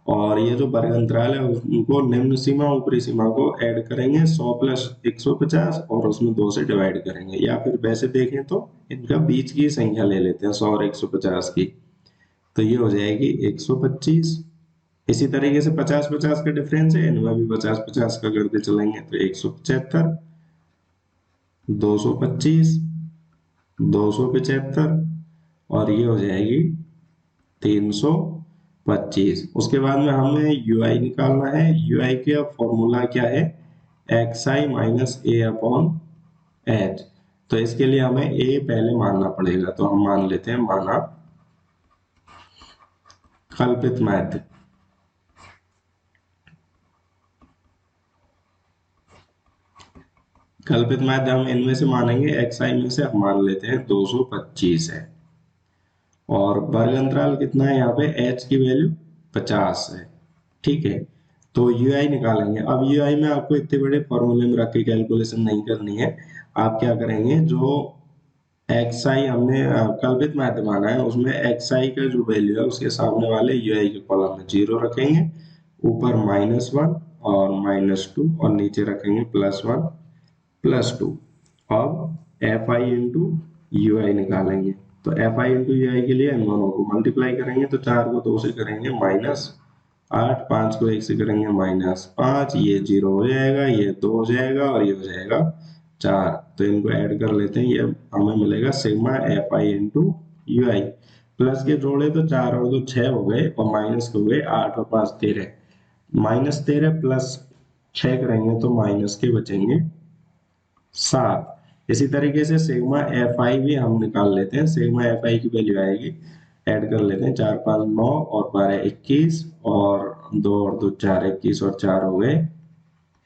और ये जो वर्ग अंतराल है उनको निम्न सीमा ऊपरी सीमा को ऐड करेंगे 100 प्लस 150, और उसमें 2 से डिवाइड करेंगे, या फिर वैसे देखें तो इनका बीच की संख्या ले लेते हैं 100 और 150 की, तो ये हो जाएगी 125। इसी तरीके से 50-50 का डिफरेंस है, इनमें भी 50-50 का करते चलेंगे तो 175, 225, 275, और ये हो जाएगी 325। उसके बाद में हमें यू आई निकालना है। यू आई का फॉर्मूला क्या है, एक्स आई माइनस ए अपॉन एच। तो इसके लिए हमें ए पहले मानना पड़ेगा, तो हम मान लेते हैं माना कल्पित माध्य। कल्पित माध्य हम इनमें से मानेंगे, एक्स आई में से हम मान लेते हैं 225 है, और वर्ग अंतराल कितना है यहाँ पे, एच की वैल्यू 50 है। ठीक है, तो यू आई निकालेंगे। अब यू आई में आपको इतने बड़े फॉर्मूले में रख के कैलकुलेशन नहीं करनी है। आप क्या करेंगे, जो एक्स आई हमने कल्पित माध्य माना है उसमें एक्स आई का जो वैल्यू है उसके सामने वाले यू आई के कॉलम में 0 रखेंगे, ऊपर -1 और -2, और नीचे रखेंगे +1 +2। अब एफ आई इंटू यू आई निकालेंगे। तो एफ आई इंटू यू आई के लिए इन दोनों को मल्टीप्लाई करेंगे, तो 4 को 2 से करेंगे -8, 5 को 1 से करेंगे -5, ये 0 हो जाएगा, ये 2 हो जाएगा, और ये हो जाएगा 4। तो इनको ऐड कर लेते हैं, ये हमें मिलेगा sigma F I into you I. Plus के जोड़े तो 4 और 2 6 हो गए, और माइनस के हो गए 8 और 5 13। -13 प्लस 6 करेंगे तो माइनस के बचेंगे 7। इसी तरीके से सिग्मा एफ आई भी हम निकाल लेते हैं। सिग्मा एफ आई की वैल्यू आएगी, ऐड कर लेते हैं, 4 5 9 और 12 21, और 2 और 2 4, 21 और 4 हो गए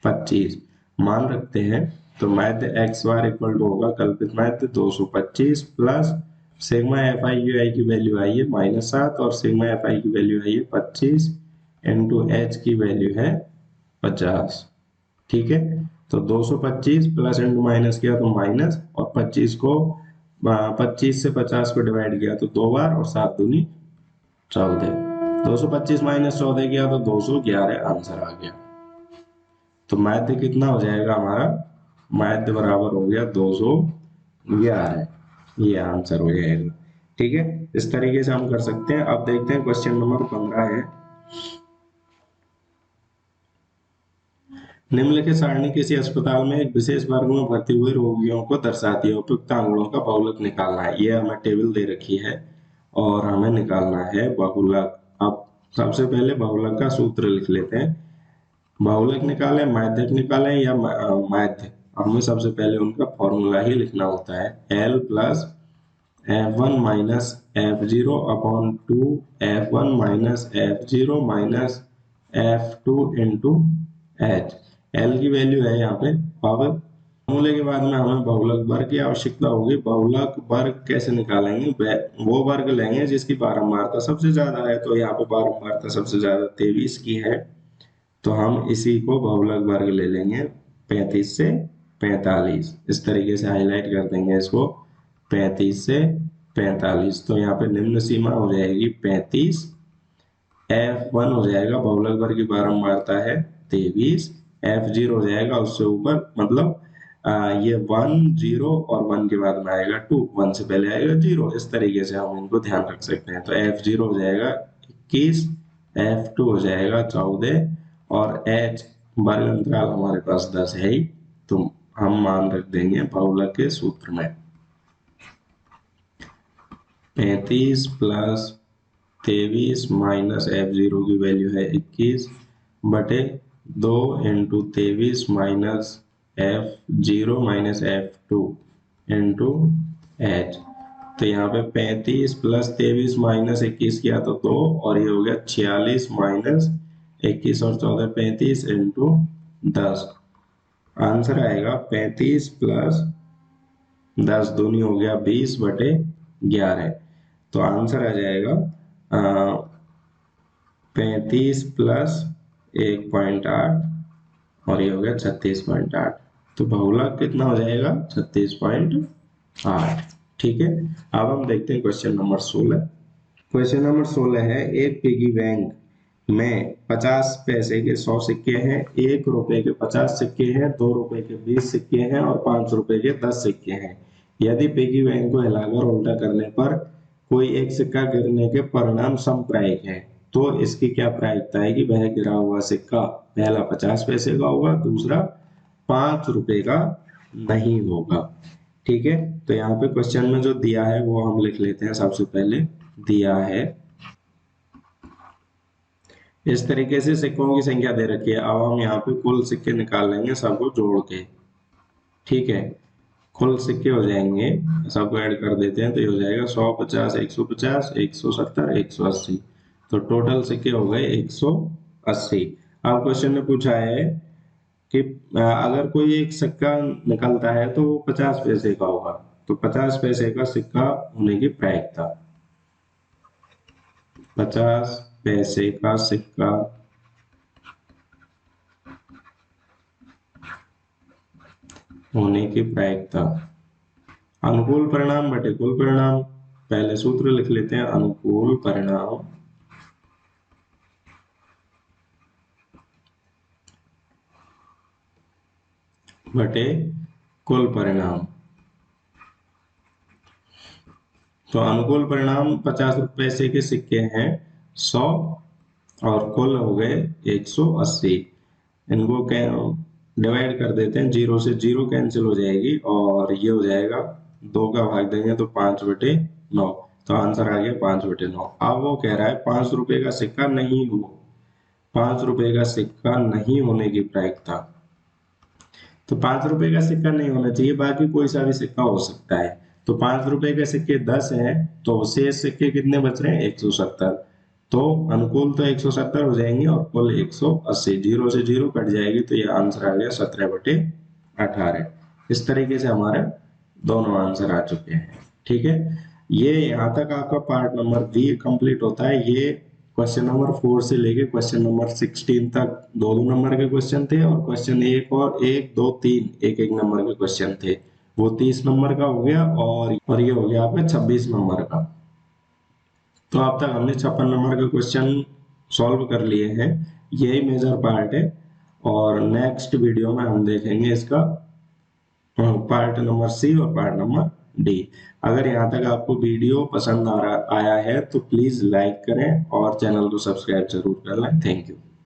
25। मान रखते हैं, तो माध्य एक्स बार इक्वल टू होगा कल्पित माध्य 225 plus sigma F I U I की वैल्यू आई है -7, और सिग्मा एफ आई की वैल्यू आई है 25, इंटू एच की वैल्यू है 50। ठीक है, तो 225 प्लस इंटू माइनस किया तो माइनस, और 25 को 25 से 50 को डिवाइड किया तो 2 बार, और 7 दूनी 14। 225 माइनस 14 किया तो 211 आंसर आ गया। तो माध्य कितना हो जाएगा हमारा, माध्य बराबर हो गया 211, ये आंसर हो जाएगा। ठीक है, इस तरीके से हम कर सकते हैं। अब देखते हैं क्वेश्चन नंबर 15 है, निम्नलिखित सारणी किसी अस्पताल में एक विशेष वर्ग में भर्ती हुए रोगियों को दर्शाती है, उपयुक्त आंकड़ों का बहुलक निकालना है। ये हमें टेबल दे रखी है और हमें निकालना है बहुलक। अब सबसे पहले बहुलक का सूत्र लिख लेते हैं। बहुलक निकालें, माध्यक निकालें या माध्य, हमें सबसे पहले उनका फॉर्मूला ही लिखना होता है। L plus F1 minus F0 upon 2 F1 minus F0 minus F2 into H। L की वैल्यू है यहाँ पे। अब फॉर्मूले के बाद में हमें बहुलक वर्ग की आवश्यकता होगी। बहुलक वर्ग कैसे निकालेंगे, वो वर्ग लेंगे जिसकी बारंबारता सबसे ज्यादा है। तो यहाँ पे बारंबारता सबसे ज्यादा 23 की है, तो हम इसी को बहुलक वर्ग ले लेंगे 35 से 45। इस तरीके से हाईलाइट कर देंगे इसको, 35 से 45। तो यहाँ पे निम्न सीमा हो जाएगी 35। F1 हो जाएगा, बहुलक वर्ग की बारंबारता है 23। F0 हो जाएगा उससे ऊपर, मतलब ये 1 0 और 1 के बाद में आएगा 2, 1 से पहले आएगा 0। इस तरीके से हम इनको ध्यान रख सकते हैं। तो F0 हो जाएगा 21, F2 हो जाएगा 14, और H वर्ग अंतराल हमारे पास 10 है ही, तो हम मान रख देंगे बहुलक के सूत्र में 35 प्लस 23 माइनस F0 की वैल्यू है 21 बटे 2 into 23 minus F0 minus F2 into H। तो यहाँ पे 35 प्लस 23 माइनस 21 किया तो 2, और ये हो गया 46 माइनस 21 और 14 35 इंटू 10। आंसर आएगा 35 प्लस 10 दूनी हो गया 20 बटे 11। तो आंसर आ जाएगा 35 प्लस 1.8, और ये हो गया 36.8। तो बहुलक कितना हो जाएगा 36.8। ठीक है, अब हम देखते हैं क्वेश्चन नंबर 16। क्वेश्चन नंबर 16 है, एक पिगी बैंक में 50 पैसे के 100 सिक्के हैं, 1 रुपए के 50 सिक्के हैं, 2 रुपए के 20 सिक्के हैं और 5 रुपए के 10 सिक्के हैं। यदि पिगी बैंक को हिलाकर उल्टा करने पर कोई एक सिक्का गिरने के परिणाम समप्रायिक है, तो इसकी क्या प्रायिकता है कि वह गिरा हुआ सिक्का पहला 50 पैसे का होगा, दूसरा 5 रुपए का नहीं होगा। ठीक है, तो यहाँ पे क्वेश्चन में जो दिया है वो हम लिख लेते हैं। सबसे पहले दिया है इस तरीके से सिक्कों की संख्या दे रखी है। अब हम यहाँ पे कुल सिक्के निकाल लेंगे सबको जोड़ के। ठीक है, कुल सिक्के हो जाएंगे, सबको ऐड कर देते हैं तो ये हो जाएगा 100, 50, 150, 170, 180। तो टोटल सिक्के हो गए 180। अब क्वेश्चन ने पूछा है कि अगर कोई एक सिक्का निकलता है तो वो 50 पैसे का होगा, तो 50 पैसे का सिक्का होने की प्रायिकता, 50 पैसे का सिक्का होने की प्रायिकता, अनुकूल परिणाम बटे कुल परिणाम। पहले सूत्र लिख लेते हैं, अनुकूल परिणाम बटे कुल परिणाम। तो अनुकूल परिणाम 50 पैसे के सिक्के हैं 100 और कुल हो गए 180। इनको डिवाइड कर देते हैं, 0 से 0 कैंसिल हो जाएगी और ये हो जाएगा 2 का भाग देंगे तो 5/9। तो आंसर आ गया 5/9। अब वो कह रहा है 5 रुपए का सिक्का नहीं हो, 5 रुपए का सिक्का नहीं होने की प्रायिकता। तो 5 रुपए का सिक्का नहीं होना चाहिए, बाकी कोई सा भी सिक्का हो सकता है। तो 5 रुपए के सिक्के 10 हैं, तो शेष सिक्के कितने बच रहे हैं 170। तो अनुकूल तो 170 हो जाएंगे और कुल 180, 0 से 0 कट जाएगी तो ये आंसर आ गया 17/18। इस तरीके से हमारे दोनों आंसर आ चुके हैं। ठीक है, ये यहाँ तक आपका पार्ट नंबर बी कंप्लीट होता है। ये क्वेश्चन नंबर 4 से लेके क्वेश्चन नंबर 16 तक 2-2 नंबर के क्वेश्चन थे और क्वेश्चन 1 और 1, 2, 3 1-1 नंबर के क्वेश्चन थे। वो 30 नंबर का हो गया और ये हो गया आपका 26 नंबर का। तो अब तक हमने 56 नंबर के क्वेश्चन सॉल्व कर लिए हैं। यही मेजर पार्ट है और नेक्स्ट वीडियो में हम देखेंगे इसका पार्ट नंबर सी और पार्ट नंबर डी। अगर यहाँ तक आपको वीडियो पसंद आया है तो प्लीज लाइक करें और चैनल को सब्सक्राइब जरूर कर लें। Thank you.